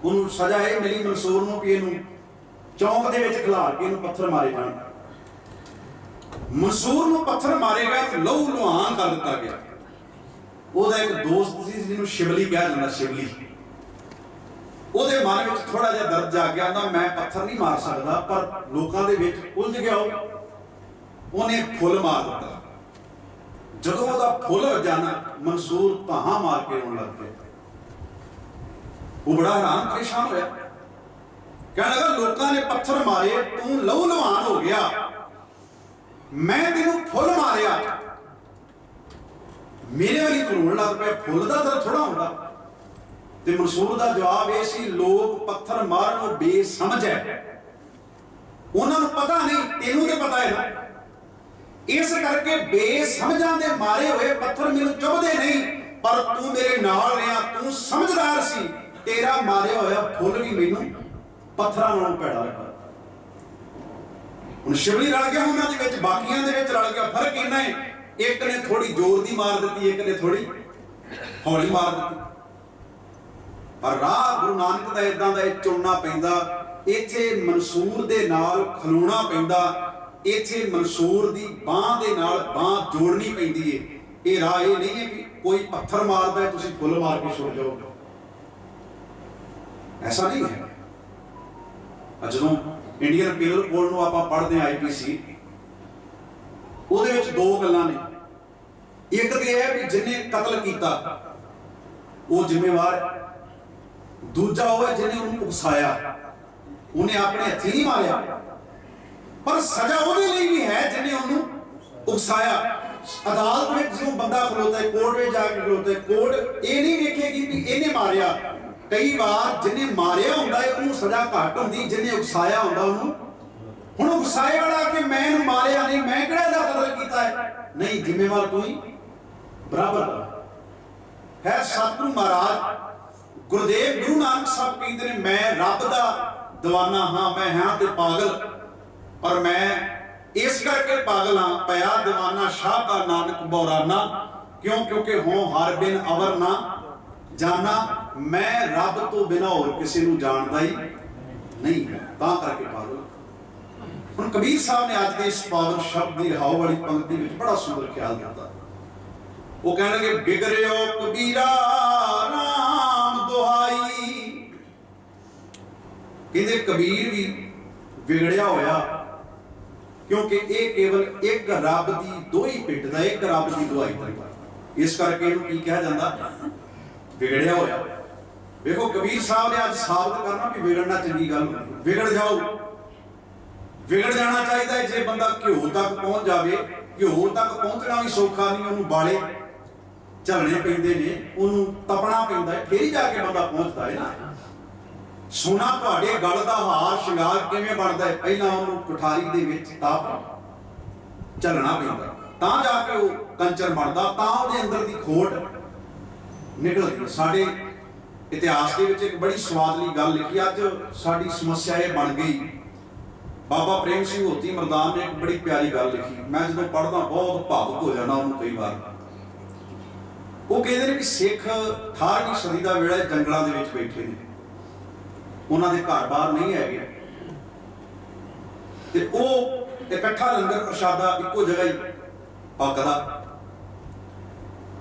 ਉਹਨੂੰ ਸਜ਼ਾ ਇਹ ਮਿਲੀ ਮਨਸੂਰ ਨੂੰ ਕਿ ਇਹਨੂੰ ਚੌਂਕ ਦੇ ਵਿੱਚ ਖਿਲਾਰ ਕੇ ਇਹਨੂੰ ਪੱਥਰ ਮਾਰੇ ਜਾਣ। ਮਨਸੂਰ ਨੂੰ ਪੱਥਰ ਮਾਰੇ ਗਏ, ਲਹੂ ਲੁਹਾਨ ਕਰ ਦਿੱਤਾ ਗਿਆ। ਉਹਦਾ ਇੱਕ ਦੋਸਤ ਸੀ ਜਿਹਨੂੰ ਸ਼ਿਵਲੀ ਕਿਹਾ ਜਾਂਦਾ, ਸ਼ਿਵਲੀ। ਉਹਦੇ ਮਨ ਵਿੱਚ ਥੋੜਾ ਜਿਹਾ ਦਰਦ ਜਾਗ ਗਿਆ, ਕਹਿੰਦਾ ਮੈਂ ਪੱਥਰ ਨਹੀਂ ਮਾਰ ਸਕਦਾ, ਪਰ ਲੋਕਾਂ ਦੇ ਵਿੱਚ ਉਲਝ ਗਿਆ ਉਹਨੇ ਫੁੱਲ ਮਾਰ ਦਿੱਤਾ। ਜਦੋਂ ਉਹਦਾ ਫੁੱਲ ਵੱਜਾ ਨਾ ਮਨਸੂਰ ਧਾਹਾਂ ਮਾਰ ਕੇ ਰੋਣ ਲੱਗ ਪਿਆ। ਉਹ ਬੜਾ ਹੈਰਾਨ ਪਰੇਸ਼ਾਨ ਹੋਇਆ, ਕਹਿਣ ਲੱਗਾ ਲੋਕਾਂ ਨੇ ਪੱਥਰ ਮਾਰੇ, ਤੂੰ ਲਹੂ ਲੁਹਾਨ ਹੋ ਗਿਆ, ਮੈਂ ਤੈਨੂੰ ਫੁੱਲ ਮਾਰਿਆ, ਮੇਰੇ ਵਾਲੀ ਤੂੰ ਰੋਣ ਲੱਗ ਪਿਆ, ਫੁੱਲ ਦਾ ਦਰਦ ਥੋੜਾ ਹੁੰਦਾ। ਤੇ ਮਨਸੂਰ ਦਾ ਜਵਾਬ ਇਹ ਸੀ, ਲੋਕ ਪੱਥਰ ਮਾਰਨ ਨੂੰ ਬੇਸਮਝ ਹੈ, ਉਹਨਾਂ ਨੂੰ ਪਤਾ ਨਹੀਂ, ਤੈਨੂੰ ਤੇ ਪਤਾ ਹੈ ਨਾ, ਇਸ ਕਰਕੇ ਬੇਸਮਝਾਂ ਦੇ ਮਾਰੇ ਹੋਏ ਪੱਥਰ ਮੈਨੂੰ ਚੁੱਭਦੇ ਨਹੀਂ, ਪਰ ਤੂੰ ਮੇਰੇ ਨਾਲ ਰਿਹਾ, ਤੂੰ ਸਮਝਦਾਰ ਸੀ, ਤੇਰਾ ਮਾਰਿਆ ਹੋਇਆ ਫੁੱਲ ਵੀ ਮੈਨੂੰ ਪੱਥਰਾਂ ਨਾਲੋਂ ਭੈੜਾ ਲੱਗਾ। ਹੁਣ ਸ਼ਿਵਲੀ ਰਲ ਗਿਆ ਉਹਨਾਂ ਦੇ ਵਿੱਚ, ਬਾਕੀਆਂ ਦੇ ਵਿੱਚ ਰਲ ਗਿਆ। ਫਰਕ ਇੰਨਾ ਹੈ, ਇੱਕ ਨੇ ਥੋੜੀ ਜ਼ੋਰ ਦੀ ਮਾਰ ਦਿੱਤੀ, ਇੱਕ ਨੇ ਥੋੜੀ ਹੌਲੀ ਮਾਰ ਦਿੱਤੀ। ਪਰ ਰਾਹ ਗੁਰੂ ਨਾਨਕ ਦਾ ਇਦਾਂ ਦਾ ਇਹ ਚੁਣਨਾ ਪੈਂਦਾ, ਇੱਥੇ ਮਨਸੂਰ ਦੇ ਨਾਲ ਖਲੋਣਾ ਪੈਂਦਾ, ਇੱਥੇ ਮਨਸੂਰ ਦੀ ਬਾਹ ਦੇ ਨਾਲ ਬਾਹ ਜੋੜਨੀ ਪੈਂਦੀ ਹੈ। ਇਹ ਰਾਹ ਇਹ ਨਹੀਂ ਹੈ ਕਿ ਕੋਈ ਪੱਥਰ ਮਾਰਦਾ ਤੁਸੀਂ ਫੁੱਲ ਮਾਰ ਕੇ ਛੁੱਟ ਜਾਓ, ਐਸਾ ਨਹੀਂ ਹੈ। ਜਦੋਂ ਇੰਡੀਅਨ ਪੀਨਲ ਕੋਡ ਨੂੰ ਆਪਾਂ ਪੜ੍ਹਦੇ ਹਾਂ IPC, ਉਹਦੇ ਵਿੱਚ ਦੋ ਗੱਲਾਂ ਨੇ। ਇੱਕ ਤੇ ਇਹ ਵੀ ਜਿਹਨੇ ਕਤਲ ਕੀਤਾ ਉਹ ਜ਼ਿੰਮੇਵਾਰ ਹੈ, ਦੂਜਾ ਉਹ ਹੈ ਜਿਹਨੇ ਉਹਨੂੰ ਉਕਸਾਇਆ, ਉਹਨੇ ਆਪਣੇ ਹੱਥੀਂ ਨਹੀਂ ਮਾਰਿਆ, ਪਰ ਸਜ਼ਾ ਉਹਦੇ ਲਈ ਵੀ ਹੈ ਜਿਹਨੇ ਉਹਨੂੰ ਉਕਸਾਇਆ। ਅਦਾਲਤ ਵਿੱਚ ਜਦੋਂ ਬੰਦਾ ਖਲੋਤਾ ਹੈ, ਕੋਰਟ ਵਿੱਚ ਜਾ ਕੇ ਖਲੋਤਾ ਹੈ, ਕੋਰਟ ਇਹ ਨਹੀਂ ਵੇਖੇਗੀ ਵੀ ਇਹਨੇ ਮਾਰਿਆ। ਕਈ ਵਾਰ ਜਿਹਨੇ ਮਾਰਿਆ ਹੁੰਦਾ ਹੈ ਉਹਨੂੰ ਸਜ਼ਾ ਘੱਟ ਹੁੰਦੀ, ਜਿਹਨੇ ਉਕਸਾਇਆ ਹੁੰਦਾ ਉਹਨੂੰ। ਹੁਣ ਉਕਸਾਏ ਵਾਲਾ ਕਿ ਮੈਂ ਇਹਨੂੰ ਮਾਰਿਆ ਨਹੀਂ, ਮੈਂ ਕਿਹੜਾ ਇਹਦਾ ਕਤਲ ਕੀਤਾ ਹੈ, ਨਹੀਂ, ਜ਼ਿੰਮੇਵਾਰ ਤੂੰ ਹੀ ਬਰਾਬਰ ਹੈ। ਸਤਿਗੁਰੂ ਮਹਾਰਾਜ ਗੁਰਦੇਵ ਗੁਰੂ ਨਾਨਕ ਸਾਹਿਬ ਕਹਿੰਦੇ ਨੇ, ਮੈਂ ਰੱਬ ਦਾ ਦੀਵਾਨਾ ਹਾਂ, ਮੈਂ ਹਾਂ ਤੇ ਪਾਗਲ, ਪਰ ਮੈਂ ਇਸ ਕਰਕੇ ਪਾਗਲ ਹਾਂ, ਪਿਆ ਦੀਵਾਨਾ ਸ਼ਾਹ ਦਾ ਨਾਨਕ ਬੌਰਾਨਾ, ਕਿਉਂ ਕਿਉਂਕਿ ਹੋਂ ਹਰ ਬਿਨ ਅਵਰ ਨਾ ਜਾਨਾ, ਮੈਂ ਰੱਬ ਤੋਂ ਬਿਨਾਂ ਹੋਰ ਕਿਸੇ ਨੂੰ ਜਾਣਦਾ ਹੀ ਨਹੀਂ, ਤਾਂ ਕਰਕੇ ਪਾਗਲ। ਹੁਣ ਕਬੀਰ ਸਾਹਿਬ ਨੇ ਅੱਜ ਦੇ ਇਸ ਪਾਵਨ ਸ਼ਬਦ ਦੀ ਰਿਹਾਓ ਵਾਲੀ ਪੰਕਤੀ ਵਿੱਚ ਬੜਾ ਸੁੰਦਰ ਖਿਆਲ ਦਿੱਤਾ। ਉਹ ਕਹਿਣਗੇ, ਬਿਗੜਿਓ ਕਬੀਰਾ ਰਾਮ ਦੁਹਾਈ। ਕਹਿੰਦੇ ਕਬੀਰ ਵੀ ਵਿਗੜਿਆ ਹੋਇਆ, ਕਿਉਂਕਿ ਇਹ ਕੇਵਲ ਇੱਕ ਰੱਬ ਦੀ ਦੋਹੀ ਪਿੱਟਦਾ, ਇੱਕ ਰੱਬ ਦੀ ਦੁਹਾਈ ਦਿੰਦਾ, ਇਸ ਕਰਕੇ ਇਹਨੂੰ ਕੀ ਕਿਹਾ ਜਾਂਦਾ, ਵਿਗੜਿਆ ਹੋਇਆ। ਵੇਖੋ ਕਬੀਰ ਸਾਹਿਬ ਨੇ ਅੱਜ ਸਾਬਤ ਕਰਨਾ ਵੀ ਵਿਗੜਨਾ ਚੰਗੀ ਗੱਲ ਨਹੀਂ, ਵਿਗੜ ਜਾਓ, ਵਿਗੜ ਜਾਣਾ ਚਾਹੀਦਾ ਹੈ। ਜੇ ਬੰਦਾ ਘਿਓ ਤੱਕ ਪਹੁੰਚ ਜਾਵੇ, ਘਿਓ ਤੱਕ ਪਹੁੰਚਣਾ ਵੀ ਸੌਖਾ ਨਹੀਂ, ਉਹਨੂੰ ਬਾਲੇ ਝੱਲਣੇ ਪੈਂਦੇ ਨੇ, ਉਹਨੂੰ ਤਪਣਾ ਪੈਂਦਾ ਹੈ, ਫਿਰ ਹੀ ਜਾ ਕੇ ਬੰਦਾ ਪਹੁੰਚਦਾ ਹੈ ਨਾ। ਸੋਨਾ ਤੁਹਾਡੇ ਗਲ ਦਾ ਹਾਰ ਸ਼ਿੰਗਾਰ ਕਿਵੇਂ ਬਣਦਾ ਹੈ, ਪਹਿਲਾਂ ਉਹਨੂੰ ਕੁਠਾਰੀ ਦੇ ਵਿੱਚ ਤਪ ਝੱਲਣਾ ਪੈਂਦਾ, ਤਾਂ ਜਾ ਕੇ ਉਹ ਕੰਚਨ ਬਣਦਾ, ਤਾਂ ਉਹਦੇ ਅੰਦਰ ਦੀ ਖੋਟ ਨਿਕਲਦੀ। ਸਾਡੇ ਇਤਿਹਾਸ ਦੇ ਵਿੱਚ ਇੱਕ ਬੜੀ ਸਵਾਦਲੀ ਗੱਲ ਲਿਖੀ, ਅੱਜ ਸਾਡੀ ਸਮੱਸਿਆ ਇਹ ਬਣ ਗਈ। ਬਾਬਾ ਪ੍ਰੇਮ ਸਿੰਘ ਹੋਤੀ ਮਰਦਾਨ ਨੇ ਇੱਕ ਬੜੀ ਪਿਆਰੀ ਗੱਲ ਲਿਖੀ, ਮੈਂ ਜਦੋਂ ਪੜ੍ਹਦਾ ਬਹੁਤ ਭਾਵੁਕ ਹੋ ਜਾਂਦਾ ਉਹਨੂੰ ਕਈ ਵਾਰ। ਉਹ ਕਹਿੰਦੇ ਨੇ ਕਿ ਸਿੱਖ 18ਵੀਂ ਸਦੀ ਦਾ ਵੇਲਾ ਜੰਗਲਾਂ ਦੇ ਵਿੱਚ ਬੈਠੇ ਨੇ, ਉਹਨਾਂ ਦੇ ਘਰ-ਬਾਰ ਨਹੀਂ ਹੈਗੇ, ਤੇ ਉਹ ਇਕੱਠਾ ਲੰਗਰ ਪ੍ਰਸ਼ਾਦਾ ਇੱਕੋ ਜਗ੍ਹਾ ਹੀ ਪੱਕਦਾ।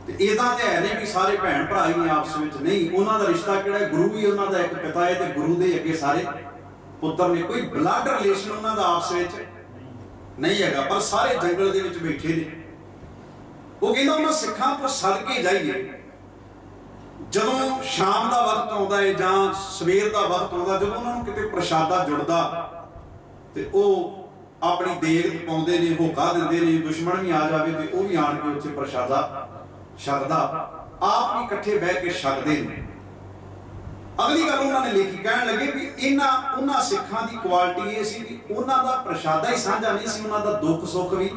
ਤੇ ਇਹਦਾ ਤੇ ਹੈ ਨਹੀਂ ਕਿ ਸਾਰੇ ਭੈਣ ਭਰਾ ਹੀ ਨੇ ਆਪਸ ਵਿੱਚ, ਨਹੀਂ, ਉਹਨਾਂ ਦਾ ਰਿਸ਼ਤਾ ਕਿਹੜਾ, ਗੁਰੂ ਵੀ ਉਹਨਾਂ ਦਾ ਇੱਕ ਪਿਤਾ ਹੈ ਤੇ ਗੁਰੂ ਦੇ ਅੱਗੇ ਸਾਰੇ ਪੁੱਤਰ ਨੇ, ਕੋਈ ਬਲੱਡ ਰਿਲੇਸ਼ਨ ਉਹਨਾਂ ਦਾ ਆਪਸ ਵਿੱਚ ਨਹੀਂ ਹੈਗਾ, ਪਰ ਸਾਰੇ ਜੰਗਲ ਦੇ ਵਿੱਚ ਬੈਠੇ ਨੇ। ਉਹ ਕਹਿੰਦਾ ਉਹਨਾਂ ਸਿੱਖਾਂ ਤੋਂ ਸਦਕੇ ਜਾਈਏ, ਜਦੋਂ ਸ਼ਾਮ ਦਾ ਵਕਤ ਆਉਂਦਾ ਹੈ ਜਾਂ ਸਵੇਰ ਦਾ ਵਕਤ ਆਉਂਦਾ, ਜਦੋਂ ਉਹਨਾਂ ਨੂੰ ਕਿਤੇ ਪ੍ਰਸ਼ਾਦਾ ਜੁੜਦਾ ਤੇ ਉਹ ਆਪਣੀ ਦੇਗ ਪਾਉਂਦੇ ਨੇ, ਹੋਕਾ ਦਿੰਦੇ ਨੇ, ਦੁਸ਼ਮਣ ਵੀ ਆ ਜਾਵੇ ਤੇ ਉਹ ਵੀ ਆਣ ਕੇ ਉੱਥੇ ਪ੍ਰਸ਼ਾਦਾ ਛਕਦਾ, ਆਪ ਵੀ ਇਕੱਠੇ ਬਹਿ ਕੇ ਛਕਦੇ ਨੇ। ਅਗਲੀ ਗੱਲ ਉਹਨਾਂ ਨੇ ਲਿਖੀ, ਕਹਿਣ ਲੱਗੇ ਵੀ ਉਹਨਾਂ ਸਿੱਖਾਂ ਦੀ ਕੁਆਲਿਟੀ ਇਹ ਸੀ ਕਿ ਉਹਨਾਂ ਦਾ ਪ੍ਰਸ਼ਾਦਾ ਹੀ ਸਾਂਝਾ ਨਹੀਂ ਸੀ, ਉਹਨਾਂ ਦਾ ਦੁੱਖ ਸੁੱਖ ਵੀ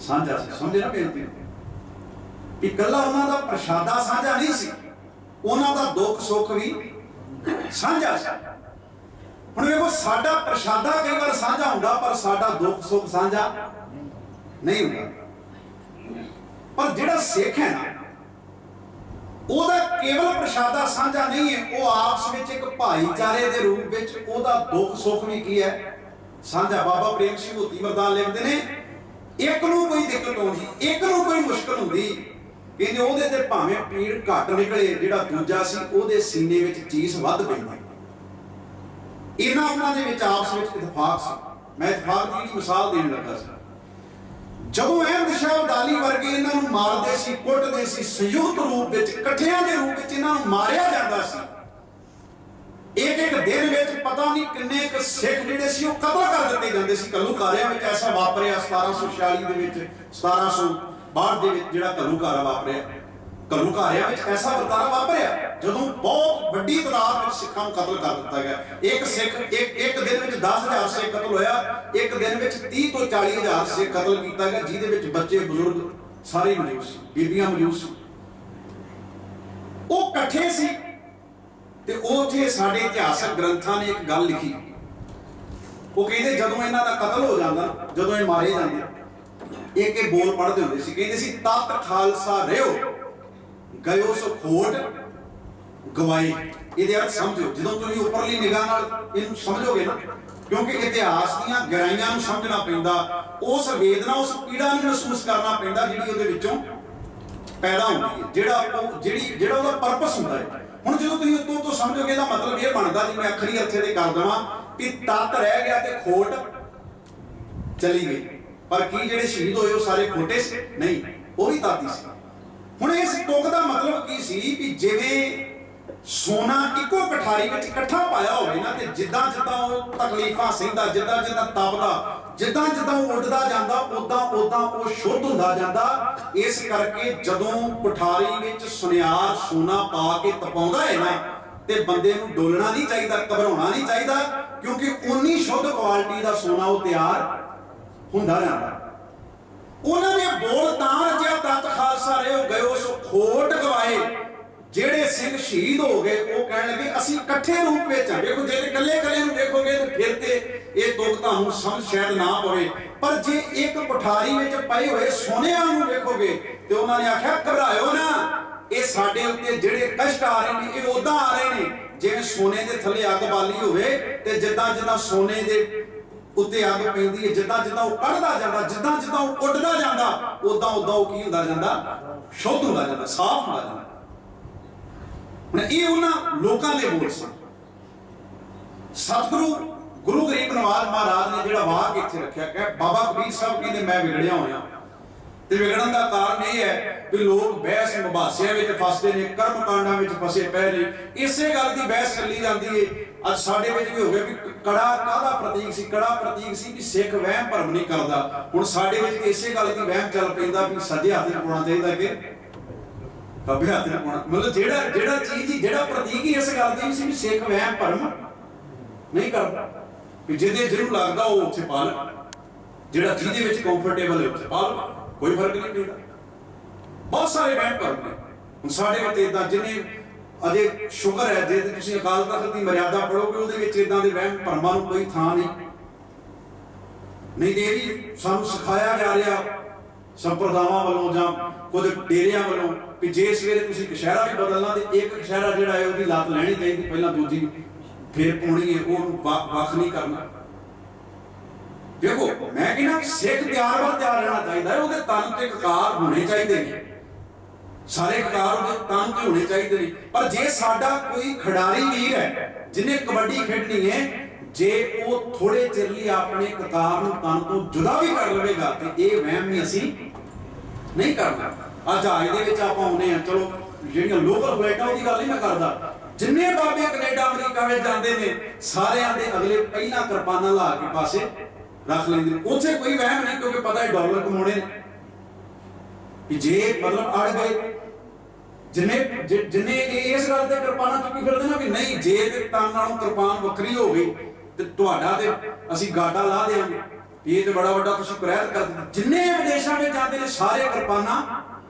ਸਾਂਝਾ ਸੀ। ਸਮਝੇ ਨਾ ਬੇਨਤੀ ਵੀ ਇਕੱਲਾ ਉਹਨਾਂ ਦਾ ਪ੍ਰਸ਼ਾਦਾ ਸਾਂਝਾ ਨਹੀਂ ਸੀ, ਉਹਨਾਂ ਦਾ ਦੁੱਖ ਸੁੱਖ ਵੀ ਸਾਂਝਾ ਸੀ। ਹੁਣ ਵੇਖੋ, ਸਾਡਾ ਪ੍ਰਸ਼ਾਦਾ ਕਈ ਵਾਰ ਸਾਂਝਾ ਹੁੰਦਾ ਪਰ ਸਾਡਾ ਦੁੱਖ ਸੁੱਖ ਸਾਂਝਾ ਨਹੀਂ ਹੁੰਦਾ। ਪਰ ਜਿਹੜਾ ਸਿੱਖ ਹੈ ਨਾ, ਉਹਦਾ ਕੇਵਲ ਪ੍ਰਸ਼ਾਦਾ ਸਾਂਝਾ ਨਹੀਂ ਹੈ, ਉਹ ਆਪਸ ਵਿੱਚ ਇੱਕ ਭਾਈਚਾਰੇ ਦੇ ਰੂਪ ਵਿੱਚ ਉਹਦਾ ਦੁੱਖ ਸੁੱਖ ਵੀ ਕੀ ਹੈ, ਸਾਂਝਾ। ਬਾਬਾ ਪ੍ਰੇਮ ਸਿੰਘ ਹੋਤੀ ਮਰਦਾਨ ਲਿਖਦੇ ਨੇ, ਇੱਕ ਨੂੰ ਕੋਈ ਦਿੱਕਤ ਆਉਂਦੀ, ਇੱਕ ਨੂੰ ਕੋਈ ਮੁਸ਼ਕਲ ਹੁੰਦੀ, ਕਹਿੰਦੇ ਉਹਦੇ ਤੇ ਭਾਵੇਂ ਪੀੜ ਘੱਟ ਨਿਕਲੇ, ਜਿਹੜਾ ਦੂਜਾ ਸੀ ਉਹਦੇ ਸੀਨੇ ਵਿੱਚ ਚੀਸ ਵੱਧ ਪੈਂਦੀ। ਇਹਨਾਂ ਉਹਨਾਂ ਦੇ ਵਿੱਚ ਆਪਸ ਵਿੱਚ ਇਤਫਾਕ ਸੀ। ਮੈਂ ਇਤਫਾਕ ਦੀ ਮਿਸਾਲ ਦੇਣ ਲੱਗਾ ਸੀ। ਜਦੋਂ ਅਹਿਮਦ ਸ਼ਾਹ ਅਬਦਾਲੀ ਵਰਗੇ ਇਹਨਾਂ ਨੂੰ ਮਾਰਦੇ ਸੀ, ਕੁੱਟਦੇ ਸੀ, ਸੰਯੁਕਤ ਰੂਪ ਵਿੱਚ ਇਕੱਠਿਆਂ ਦੇ ਰੂਪ ਵਿੱਚ ਇਹਨਾਂ ਨੂੰ ਮਾਰਿਆ ਜਾਂਦਾ ਸੀ। ਇੱਕ ਦਿਨ ਵਿੱਚ ਪਤਾ ਨਹੀਂ ਕਿੰਨੇ ਕੁ ਸਿੱਖ ਜਿਹੜੇ ਸੀ ਉਹ ਕਤਲ ਕਰ ਦਿੱਤੇ ਜਾਂਦੇ ਸੀ। ਘੱਲੂਘਾਰਿਆਂ ਵਿੱਚ ਐਸਾ ਵਾਪਰਿਆ 1746 ਦੇ ਵਿੱਚ, 1762 ਦੇ ਵਿੱਚ ਜਿਹੜਾ ਘੱਲੂਘਾਰਾ ਵਾਪਰਿਆ, ਘੱਲੂਘਾਰਿਆਂ ਵਿੱਚ ਐਸਾ ਵਰਤਾਰਾ ਵਾਪਰਿਆ ਜਦੋਂ ਬਹੁਤ ਵੱਡੀ ਤਾਦਾਦ ਵਿੱਚ ਸਿੱਖਾਂ ਨੂੰ ਕਤਲ ਕਰ ਦਿੱਤਾ ਗਿਆ। ਇੱਕ ਸਿੱਖ ਇੱਕ ਦਿਨ ਵਿੱਚ 10,000 ਸਿੱਖ ਕਤਲ ਹੋਇਆ, ਇੱਕ ਦਿਨ ਵਿੱਚ 30 ਤੋਂ 40,000 ਸਿੱਖ ਕਤਲ ਕੀਤਾ ਗਿਆ, ਜਿਹਦੇ ਵਿੱਚ ਬੱਚੇ ਬਜ਼ੁਰਗ ਸਾਰੇ ਮੌਜੂਦ ਸੀ, ਬੀਬੀਆਂ ਮੌਜੂਦ ਸੀ। ਉਹ ਇਕੱਠੇ ਸੀ ਤੇ ਉੱਥੇ ਸਾਡੇ ਇਤਿਹਾਸਕ ਗ੍ਰੰਥਾਂ ਨੇ ਇੱਕ ਗੱਲ ਲਿਖੀ। ਉਹ ਕਹਿੰਦੇ ਜਦੋਂ ਇਹਨਾਂ ਦਾ ਕਤਲ ਹੋ ਜਾਂਦਾ, ਜਦੋਂ ਇਹ ਮਾਰੇ ਜਾਂਦੇ, ਇਹ ਬੋਲ ਪੜ੍ਹਦੇ ਹੁੰਦੇ ਸੀ, ਕਹਿੰਦੇ ਸੀ, ਤਤ ਖਾਲਸਾ ਰਿਓ ਗਇਓ ਸੋ ਖੋਟ ਗਵਾਈ। ਇਹਦੇ ਅਰਥ ਸਮਝੋ, ਜਦੋਂ ਤੁਸੀਂ ਉੱਪਰਲੀ ਨਿਗਾਹ ਨਾਲ ਇਹਨੂੰ ਸਮਝੋਗੇ ਨਾ, ਕਿਉਂਕਿ ਇਤਿਹਾਸ ਦੀਆਂ ਗਹਿਰਾਈਆਂ ਨੂੰ ਸਮਝਣਾ ਪੈਂਦਾ, ਉਸ ਵੇਦਨਾ, ਉਸ ਪੀੜਾ ਨੂੰ ਮਹਿਸੂਸ ਕਰਨਾ ਪੈਂਦਾ ਜਿਹੜੀ ਉਹਦੇ ਵਿੱਚੋਂ ਪੈਦਾ ਹੁੰਦੀ ਹੈ, ਜਿਹੜਾ ਉਹਦਾ ਪਰਪਸ ਹੁੰਦਾ ਹੈ। ਹੁਣ ਜਦੋਂ ਤੁਸੀਂ ਉਤੋਂ ਸਮਝੋਗੇ ਤਾਂ ਮਤਲਬ ਇਹ ਬਣਦਾ, ਜਿਵੇਂ ਅੱਖਰੀ ਅਰਥੇ ਤੇ ਕਰ ਦੇਵਾਂ ਕਿ ਤਤ ਰਹਿ ਗਿਆ ਤੇ ਖੋਟ ਚਲੀ ਗਈ। ਪਰ ਕੀ ਜਿਹੜੇ ਸ਼ਹੀਦ ਹੋਏ ਉਹ ਸਾਰੇ ਖੋਟੇ ਸੀ? ਨਹੀਂ, ਉਹ ਵੀ ਤਾਤੀ ਸੀ। ਹੁਣ ਇਸ ਤੁਕ ਦਾ ਮਤਲਬ ਕੀ ਸੀ ਕਿ ਜਿਵੇਂ ਸੋਨਾ ਇੱਕੋ ਕਠਾਰੀ ਵਿੱਚ ਇਕੱਠਾ ਪਾਇਆ ਹੋਵੇ ਨਾ, ਤੇ ਜਿੱਦਾਂ ਜਿੱਦਾਂ ਉਹ ਤਕਲੀਫਾਂ ਸਹਿੰਦਾ, ਜਿੱਦਾਂ ਜਿੱਦਾਂ ਤਪਦਾ, ਜਿੱਦਾਂ ਜਿੱਦਾਂ ਉਹ ਉੱਡਦਾ ਜਾਂਦਾ, ਉਦਾਂ ਉਹ ਸ਼ੁੱਧ ਹੁੰਦਾ ਜਾਂਦਾ। ਇਸ ਕਰਕੇ ਜਦੋਂ ਕੁਠਾਰੀ ਵਿੱਚ ਸੁਨਿਆਰ ਸੋਨਾ ਪਾ ਕੇ ਤਪਾਉਂਦਾ ਹੈ ਨਾ, ਤੇ ਬੰਦੇ ਨੂੰ ਡੋਲਣਾ ਨਹੀਂ ਚਾਹੀਦਾ, ਘਬਰਾਉਣਾ ਨਹੀਂ ਚਾਹੀਦਾ, ਕਿਉਂਕਿ ਉਨੀ ਸ਼ੁੱਧ ਕੁਆਲਿਟੀ ਦਾ ਸੋਨਾ ਉਹ ਤਿਆਰ ਹੁੰਦਾ ਰਹਿੰਦਾ। ਉਹਨਾਂ ਨੇ ਬੋਲ ਤਾਂ ਰਚਿਆ, ਤਤ ਖਾਲਸਾ ਰਿਓ ਗਇਓ ਸੋ ਖੋਟ ਗਵਾਏ। ਜਿਹੜੇ ਸਿੰਘ ਸ਼ਹੀਦ ਹੋ ਗਏ ਉਹ ਕਹਿਣ ਲੱਗੇ ਅਸੀਂ ਇਕੱਠੇ ਰੂਪ ਵਿੱਚ ਆ। ਵੇਖੋ, ਜੇ ਇਕੱਲੇ ਨੂੰ ਵੇਖੋਗੇ ਤੇ ਫਿਰ ਤੇ ਇਹ ਤੁਕ ਤੁਹਾਨੂੰ ਸਮਝ ਸ਼ਾਇਦ ਨਾ ਪਵੇ, ਪਰ ਜੇ ਇੱਕ ਕੁਠਾਰੀ ਵਿੱਚ ਪਏ ਹੋਏ ਸੋਨਿਆਂ ਨੂੰ ਵੇਖੋਗੇ ਤੇ ਉਹਨਾਂ ਨੇ ਆਖਿਆ ਘਬਰਾਇਓ ਨਾ, ਇਹ ਸਾਡੇ ਉੱਤੇ ਜਿਹੜੇ ਕਸ਼ਟ ਆ ਰਹੇ ਨੇ ਇਹ ਉਦਾਂ ਆ ਰਹੇ ਨੇ ਜਿਵੇਂ ਸੋਨੇ ਦੇ ਥੱਲੇ ਅੱਗ ਬਾਲੀ ਹੋਵੇ, ਤੇ ਜਿੱਦਾਂ ਜਿੱਦਾਂ ਸੋਨੇ ਦੇ ਉੱਤੇ ਅੱਗ ਪੈਂਦੀ ਹੈ, ਜਿੱਦਾਂ ਜਿੱਦਾਂ ਉਹ ਕੱਢਦਾ ਜਾਂਦਾ, ਜਿੱਦਾਂ ਜਿੱਦਾਂ ਉਹ ਉੱਡਦਾ ਜਾਂਦਾ, ਉਦਾਂ ਉਹ ਕੀ ਹੁੰਦਾ ਜਾਂਦਾ, ਸ਼ੁੱਧ ਹੁੰਦਾ ਜਾਂਦਾ, ਸਾਫ਼ ਹੁੰਦਾ ਜਾਂਦਾ। ਹੁਣ ਇਹ ਉਹਨਾਂ ਲੋਕਾਂ ਦੇ ਬੋਲ ਸਨ। ਸਤਿਗੁਰੂ ਗੁਰੂ ਗਰੀਬ ਨਵਾਜ ਮਹਾਰਾਜ ਨੇ ਜਿਹੜਾ ਵਾਕ ਇੱਥੇ ਰੱਖਿਆ, ਕਿ ਬਾਬਾ ਕਬੀਰ ਸਾਹਿਬ ਕਹਿੰਦੇ ਮੈਂ ਵਿਗੜਿਆ ਹੋਇਆ, ਤੇ ਵਿਗੜਨ ਦਾ ਕਾਰਨ ਇਹ ਹੈ ਵੀ ਲੋਕ ਬਹਿਸ ਮੁਬਾਸਿਆਂ ਵਿੱਚ ਫਸਦੇ ਨੇ, ਕਰਮ ਕਾਂਡਾਂ ਵਿੱਚ ਫਸੇ ਪਏ ਨੇ। ਇਸੇ ਗੱਲ ਦੀ ਬਹਿਸ ਚੱਲੀ ਜਾਂਦੀ ਹੈ। ਅੱਜ ਸਾਡੇ ਵਿੱਚ ਵੀ ਹੋ ਗਿਆ ਵੀ ਕੜਾ ਕਾਹਦਾ ਪ੍ਰਤੀਕ ਸੀ? ਕੜਾ ਪ੍ਰਤੀਕ ਸੀ ਕਿ ਸਿੱਖ ਵਹਿਮ ਭਰਮ ਨਹੀਂ ਕਰਦਾ। ਹੁਣ ਸਾਡੇ ਵਿੱਚ ਇਸੇ ਗੱਲ ਦੀ ਵਹਿਮ ਚੱਲ ਪੈਂਦਾ ਵੀ ਸੱਜੇ ਹੱਥ ਨੂੰ ਪਾਉਣਾ ਚਾਹੀਦਾ ਕਿ ਖੱਬੇ ਹੱਥ ਨੂੰ ਪਾਉਣਾ। ਮਤਲਬ ਜਿਹੜਾ ਚੀਜ਼ ਦੀ ਜਿਹੜਾ ਪ੍ਰਤੀਕ ਹੀ ਇਸ ਗੱਲ ਦੀ ਸੀ ਵੀ ਸਿੱਖ ਵਹਿਮ ਭਰਮ ਨਹੀਂ ਕਰਦਾ, ਵੀ ਜਿਹਨੂੰ ਲੱਗਦਾ ਉਹ ਉੱਥੇ ਪਾ ਲੈ, ਜਿਹੜਾ ਜਿਹਦੇ ਵਿੱਚ ਕੰਫਰਟੇਬਲ ਹੈ ਉੱਥੇ ਪਾ ਲੈ, ਕੋਈ ਫਰਕ ਨਹੀਂ ਪੈਂਦਾ। ਬਹੁਤ ਸਾਰੇ ਵਹਿਮ ਭਰਮ ਨੇ ਹੁਣ ਸਾਡੇ ਵਿੱਚ ਇਦਾਂ, ਜਿੰਨੇ ਅਜੇ ਸ਼ੁਕਰ ਹੈ ਜੇ ਤੁਸੀਂ ਅਕਾਲ ਤਖਤ ਦੀ ਮਰਿਆਦਾ ਪੜੋਗੇ ਉਹਦੇ ਵਿੱਚ ਇਦਾਂ ਦੇ ਵਹਿਮ ਭਰਮਾਂ ਨੂੰ ਕੋਈ ਥਾਂ ਨਹੀਂ ਤੇ ਇਹ ਵੀ ਸਾਨੂੰ ਸਿਖਾਇਆ ਜਾ ਰਿਹਾ ਸੰਪਰਦਾਵਾਂ ਵੱਲੋਂ ਜਾਂ ਕੁਝ ਡੇਰਿਆਂ ਵੱਲੋਂ ਕਿ ਜੇ ਸਵੇਰੇ ਤੁਸੀਂ ਕਸ਼ਹਿਰਾ ਵੀ ਬਦਲਣਾ ਤੇ ਇੱਕ ਕਸ਼ਹਿਰਾ ਜਿਹੜਾ ਹੈ ਉਹਦੀ ਲੱਤ ਲੈਣੀ ਚਾਹੀਦੀ, ਪਹਿਲਾਂ ਦੂਜੀ ਫੇਰ ਪਾਉਣੀ ਹੈ, ਉਹਨੂੰ ਵੱਖ ਨਹੀਂ ਕਰਨਾ। ਦੇਖੋ, ਮੈਂ ਕਹਿੰਦਾ ਸਿੱਖ ਤਿਆਰ ਰਹਿਣਾ ਚਾਹੀਦਾ ਹੈ, ਉਹਦੇ ਤਨ ਤੇ ਕਕਾਰ ਹੋਣੇ ਚਾਹੀਦੇ ਨੇ, ਸਾਰੇ ਕਕਾਰ ਉਹਦੇ ਤਨ ਤੇ ਹੋਣੇ ਚਾਹੀਦੇ ਨੇ। ਪਰ ਜੇ ਸਾਡਾ ਕੋਈ ਖਿਡਾਰੀ ਵੀਰ ਹੈ ਜਿਹਨੇ ਕਬੱਡੀ ਖੇਡਣੀ ਹੈ, ਜੇ ਉਹ ਥੋੜੇ ਚਿਰ ਲਈ ਆਪਣੇ ਕਕਾਰ ਨੂੰ ਤਨ ਤੋਂ ਜੁਦਾ ਵੀ ਕਰ ਲਵੇਗਾ ਤੇ ਇਹ ਵਹਿਮ ਵੀ ਅਸੀਂ ਨਹੀਂ ਕਰਨਾ। ਅੱਜ ਜਹਾਜ਼ ਦੇ ਵਿੱਚ ਆਪਾਂ ਆਉਂਦੇ ਹਾਂ, ਚਲੋ ਜਿਹੜੀਆਂ ਲੋਕਲ ਫਲਾਈਟਾਂ ਉਹਦੀ ਗੱਲ ਨਹੀਂ ਮੈਂ ਕਰਦਾ, ਜਿੰਨੇ ਬਾਬੇ ਕੈਨੇਡਾ ਅਮਰੀਕਾ ਵਿੱਚ ਜਾਂਦੇ ਨੇ ਸਾਰਿਆਂ ਦੇ ਅਗਲੇ ਪਹਿਲਾਂ ਕਿਰਪਾਨਾਂ ਲਾ ਕੇ ਪਾਸੇ रख लेंगे। उत्थे कोई वहम नहीं, क्योंकि पता है डॉलर कमाने कि जे मतलब अड़ गए जिन्हें जिन्हें इस गल ते किरपाना चुकी फिरदे ना कि नहीं जे ते तन नालों किरपान वखरी हो गई ते तुहाडा ते असीं गाडा ला देंगे, ये तो बड़ा वड्डा तुसीं करैत कर दित्ता। जिन्ने विदेशां में जाते ने सारे किरपाना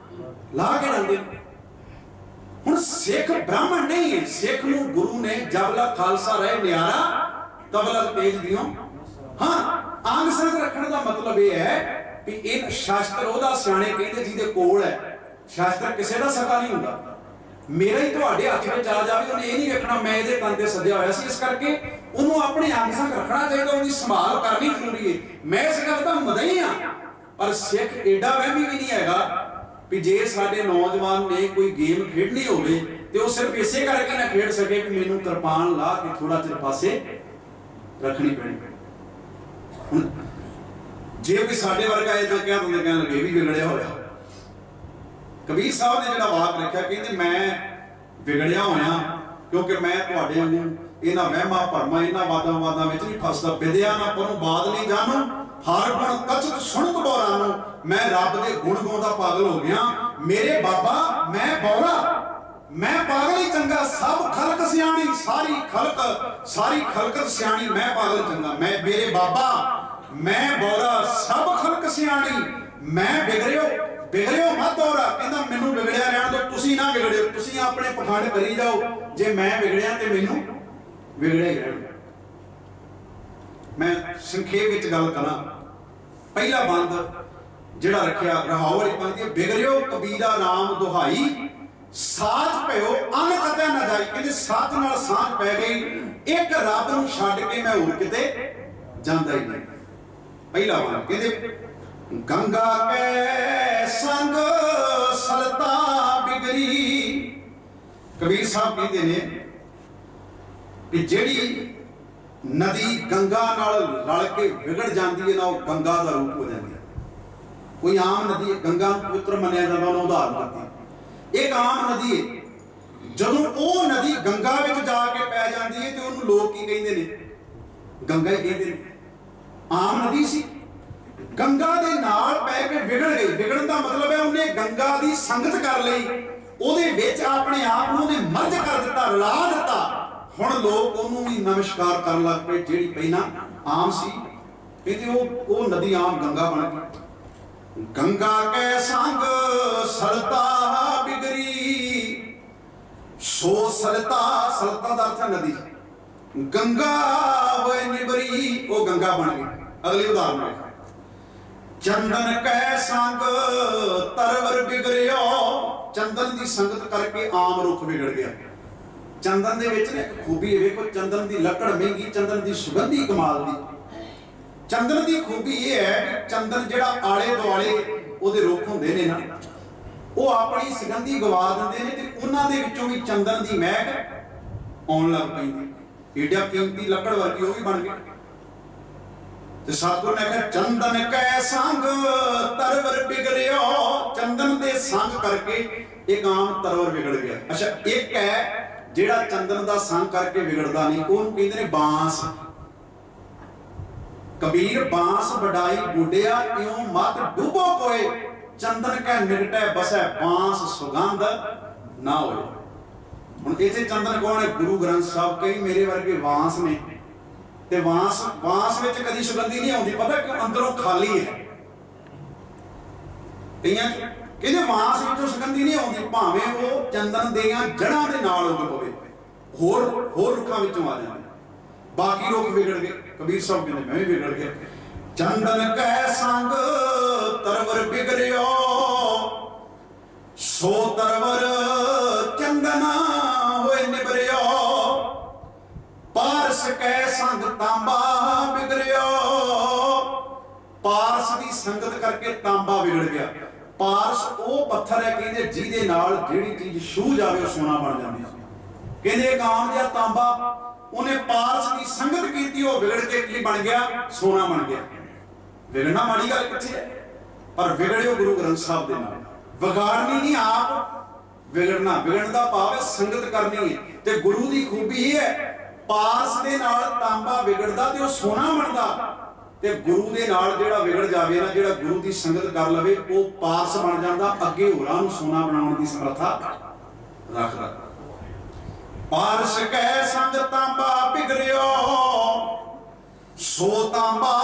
ला के जांदे। हुण सिख ब्राह्मण नहीं है, सिख नूं गुरु ने जबला खालसा रहे न्यारा तबलक तेज दियों। हाँ, अंग संग रखने का मतलब यह है कि इन शास्त्र ओदा सियाणे कहंदे जिहदे कोल है, शास्त्र किसी का सका नहीं हुंदा। मेरा ही तुहाडे हत्थ विच आ जावे, उन्हें ये नहीं वेखना मैं इहदे तन ते सद्या होया सी, इस करके उन्होंने अपने अंग संग रखना चाहिए, उहदी संभाल करनी जरूरी है। मैं इस गल दा मदई हां, पर सिख एडा वहमी भी नहीं हैगा कि जे साडे नौजवान ने कोई गेम खेडनी होवे ते वो सिर्फ इसे करके ना खेड सके कि मैनूं किरपान ला के थोड़ा चिर पासे रखनी पैनी। जे कोई साडे वर्गा इदां कह दिंदे कहण लगे भी विगड़िया होया। कबीर साहब ने जिहड़ा वाक रखिया, कहंदे मैं विगड़िया होया क्योंकि मैं तुहाडे वांगू इन्हां वहमां भरमां इन्हां वादां विच नहीं फसदा। विद्या ना पढ़ो बात नहीं जानो, हर गुण कचत सुणत बोरानो। मैं रब दे गुण गाउंदा पागल हो गया। मेरे बाबा मैं बौरा, मैं पागल ही चंगा। सब खलक सियाणी, सारी खलकत सियाणी, मैं पागल चंगा। मैं मेरे बाबा मैं बौरा, सब खलक सियाणी, मैं बिगड़ियो मत औरा। कहंदा मैनू बिगड़िया रहण दो, तुसीं ना बिगड़ियो। तुसीं अपने पखंड करी जाओ, जे मैं बिगड़िया ते मैनू बिगड़िया ही रहण। मैं संखेप विच गल करां। पहला बंद जिहड़ा रखिया रहाओ वाली पंक्ति, बिगड़ियो कबीरा राम दुहाई, साथ पयो अन कतै ना जाई। कहंदे साथ नाल साथ पै गई, एक रब नूं छड्ड के मैं होर किते जांदा ही नहीं। पहला बंद कहंदे गंगा के संग सलता बिगड़ी। कबीर साहब कहते ने कि जिहड़ी नदी गंगा नाल रल के विगड़ जाती है ना, वो गंगा का रूप हो जाती है। कोई आम नदी गंगा पवित्र मनिया जाता, उन्होंने उदाहरण दी। एक आम नदी है, जदों वो नदी गंगा विच जाके पै जाती है तो उन्होंने लोग की कहते हैं, गंगा ही कहते हैं। आम नदी सी, गंगा दे नाल पै के विगड़ गई। विगड़न का मतलब है उन्हें गंगा की संगत कर ली, ਉਹਦੇ ਵਿੱਚ ਆਪਣੇ ਆਪ ਨੂੰ ਉਹਨੇ ਮਰਜ ਕਰ ਦਿੱਤਾ, ਰਲਾ ਦਿੱਤਾ। ਹੁਣ ਲੋਕ ਉਹਨੂੰ ਵੀ ਨਮਸਕਾਰ ਕਰਨ ਲੱਗ ਪਏ। ਜਿਹੜੀ ਪਹਿਲਾਂ ਆਮ ਸੀ, ਕਹਿੰਦੇ ਉਹ ਨਦੀ ਆਮ ਗੰਗਾ ਬਣ ਗਈ। ਗੰਗਾ ਕੇ ਸੰਗ ਸਲਤਾ ਬਿਗਰੀ, ਸੋ ਸਲਤਾ ਦਾ ਅਰਥ ਹੈ ਨਦੀ। ਗੰਗਾ ਹੋਏ ਨਿਬਰੀ, ਉਹ ਗੰਗਾ ਬਣ ਗਈ। ਅਗਲੀ ਉਦਾਹਰਨ ਹੈ, चंदन कै संग तरवर बिगड़ियो। चंदन की संगत करके आम रुख बिगड़ गया। चंदन दे विच एक खूबी है, देखो चंदन की लकड़ महंगी, चंदन की सुगंधी कमाल दी। चंदन की खूबी ये है कि चंदन जिहड़ा आले दुआले उहदे रुख हुंदे ने ना, वो अपनी सुगंधी गवा दिंदे ने ते उन्हां दे विचों भी चंदन की महक आउण लग पैंदी। एडा कीमती लकड़ वर्गी वो भी बन गई। ते सतगुर ने कहा चंदन कै संग तरवर बिगड़ियो। चंदन दे संग करके एक आम तरवर बिगड़ गया। अच्छा, एक है जिहड़ा चंदन दा संग करके बिगड़दा नहीं, ओहनूं कहंदे ने बांस। कबीर बांस वडाई बूढ़िया, इउं मत डूबो कोय। चंदन कै निकटै बसै, बांस सुगंध ना होए। हुण इत्थे चंदन कौन है? गुरु ग्रंथ साहब। कई मेरे वर्गे वांस ने, ते वांस विच कदी सुगंधी नहीं आउंदी। पता क्यों? अंदरों खाली है। कईयां कहंदे वांस विचों सुगंधी नहीं आउंदी, भावें वो चंदन दीआं जड़ां दे नाल उग पवे, होर रुखां विचों आ जांदे। बाकी रुख बिगड़ गए। कबीर साहब कहंदे मैं भी बिगड़ गया। चंदन कै संग तरवर बिगड़ियो, सो तरवर चंदना होए निबरियो। पारस कै संग तांबा बिगड़ियो। पारस की संगत करके तांबा बिगड़ गया। पारस वो पत्थर है कहते जिहदे नाल जिहड़ी चीज छू जावे सोना बन जाती है। कहते एक आम जिहा तांबा, उन्हें पारस की संगत की, वो बिगड़ के की बन गया? सोना बन गया। बिगड़ना माड़ी गल कित्थे है? पर बिगड़ियो गुरु ग्रंथ साहब दे नाल। विगाड़नी नहीं, आप बिगड़ना। बिगड़न दा भाव है संगत करनी है। ते गुरु की खूबी ये है, पारस दे नाल तांबा विगड़दा ते वो सोना बनदा। ਤੇ ਗੁਰੂ ਦੇ ਨਾਲ ਜਿਹੜਾ ਵਿਗੜ ਜਾਵੇ ਨਾ, ਜਿਹੜਾ ਗੁਰੂ ਦੀ ਸੰਗਤ ਕਰ ਲਵੇ, ਉਹ ਪਾਰਸ ਬਣ ਜਾਂਦਾ, ਅੱਗੇ ਹੋਰਾਂ ਨੂੰ ਸੋਨਾ ਬਣਾਉਣ ਦੀ ਸਮਰੱਥਾ ਰੱਖਦਾ। ਪਾਰਸ ਕੈ ਸੰਗ ਤਾਂਬਾ ਬਿਗੜਿਓ, ਸੋ ਤਾਂਬਾ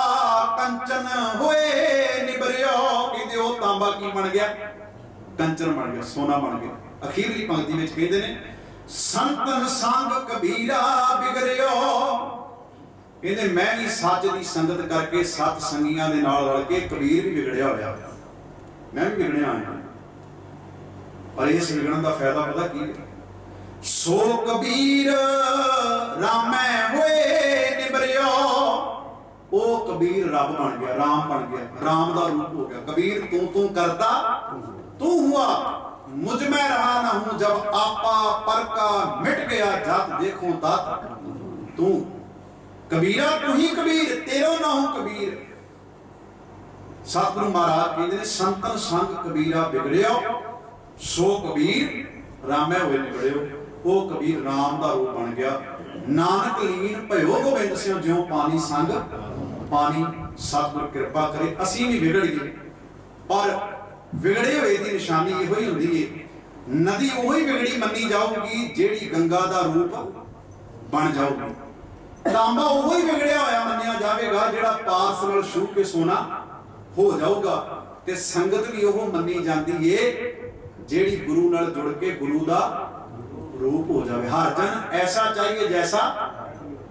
ਕੰਚਨ ਹੋਏ ਨਿਬਰਿਓ। ਕਹਿੰਦੇ ਉਹ ਤਾਂਬਾ ਕੀ ਬਣ ਗਿਆ? ਕੰਚਨ ਬਣ ਗਿਆ, ਸੋਨਾ ਬਣ ਗਿਆ। ਅਖੀਰਲੀ ਪੰਕਤੀ ਵਿੱਚ ਕਹਿੰਦੇ ਨੇ ਸੰਤਨ ਸੰਗ ਕਬੀਰਾ ਬਿਗੜਿਓ। ਕਹਿੰਦੇ ਮੈਂ ਵੀ ਸੱਚ ਦੀ ਸੰਗਤ ਕਰਕੇ ਸਤ ਸੰਗੀਆਂ ਦੇ ਨਾਲ ਰਲ ਕੇ ਕਬੀਰ ਵੀ ਵਿਗੜਿਆ ਹੋਇਆ, ਮੈਂ ਵੀ ਵਿਗੜਿਆ ਹਾਂ। ਪਰ ਇਸ ਵਿਗੜਨ ਦਾ ਫਾਇਦਾ ਪਤਾ ਕੀ ਹੈ? ਸੋ ਕਬੀਰ ਰਾਮੈ ਹੋਏ ਨਿਬਰਿਓ। ਉਹ ਕਬੀਰ ਰੱਬ ਬਣ ਗਿਆ, ਰਾਮ ਬਣ ਗਿਆ, ਰਾਮ ਦਾ ਰੂਪ ਹੋ ਗਿਆ। ਕਬੀਰ ਤੂੰ ਤੂੰ ਕਰਤਾ ਤੂੰ ਹੁਆ, मुझ में रहा न हूं जब आपा पर का मिट गया जात देखो तात तू। कबीरा तू ही कबीर, तेरो ना हूं कबीर। सतगुरु महाराज कहते हैं संतन संग कबीरा बिगड़ियो, सो कबीर रामे होए निबड़ियो। वो कबीर राम का रूप बन गया। नानक लीन भयो गोबिंद सिंह ज्यों पानी संग पानी। सतगुरु कृपा करे असीं भी बिगड़ गए, पर विगड़े हुए की निशानी यो ही होंदी है। नदी वही विगड़ी मनी जाऊगी जेड़ी गंगा का रूप बन जाऊगी। तांबा वही विगड़िया होया मनिया जाएगा जेड़ा पारस नाल छू के सोना हो जाऊगा। ते संगत भी वो मनी जाती है जेड़ी गुरु नाल जुड़ के गुरु का रूप हो जाए। हर जन ऐसा चाहिए जैसा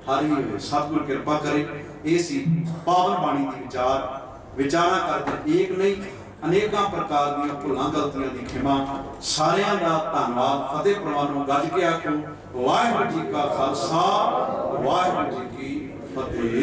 हर ही हो। सतगुरु कृपा करे। ये सी पावन बाणी की विचारा करके एक नहीं अनेकों प्रकार दी भुलां गलतियां दी खिमा। सारियां दा धन्नवाद। फतेह प्रवान गज के आखो वाहिगुरू जी का खालसा वाहिगुरू जी की फतेह।